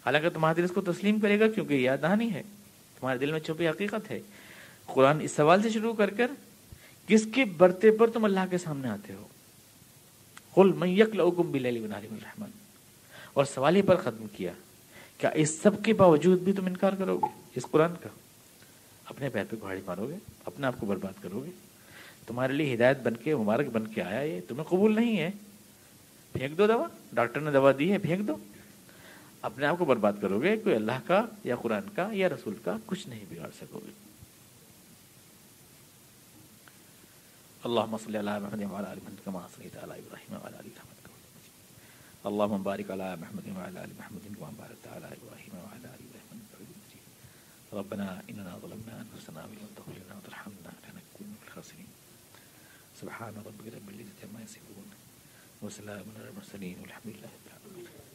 حالانکہ تمہارا دل اس کو تسلیم کرے گا، کیونکہ یہ یاد دہانی ہے، تمہارے دل میں چھپی حقیقت ہے. قرآن اس سوال سے شروع کر کس کے برتے پر تم اللہ کے سامنے آتے ہو؟ قل من یکلؤکم باللیل والنہار من الرحمن. اور سوال ہی پر ختم کیا، کیا اس سب کے باوجود بھی تم انکار کرو گے اس قرآن کا؟ اپنے پیر پہ کہاڑی مارو گے، اپنے آپ کو برباد کرو گے. تمہارے لیے ہدایت بن کے، مبارک بن کے آیا، یہ تمہیں قبول نہیں ہے، پھینک دو دوا. ڈاکٹر نے دوا دی ہے، پھینک دو. اپنے آپ کو برباد کرو گے، کوئی اللہ کا یا قرآن کا یا رسول کا کچھ نہیں بگاڑ سکو گے. اللهم صل على محمد وعلى ال محمد كما صليت على ابراهيم وعلى ال ابراهيم. اللهم بارك على محمد وعلى ال محمد كما باركت على ابراهيم وعلى ال ابراهيم. ربنا اننا ظلمنا انفسنا وان لم تغفر لنا وترحمنا لنكن من الخاسرين. سبحان ربك رب العزة عما يصفون وسلام على المرسلين والحمد لله رب العالمين.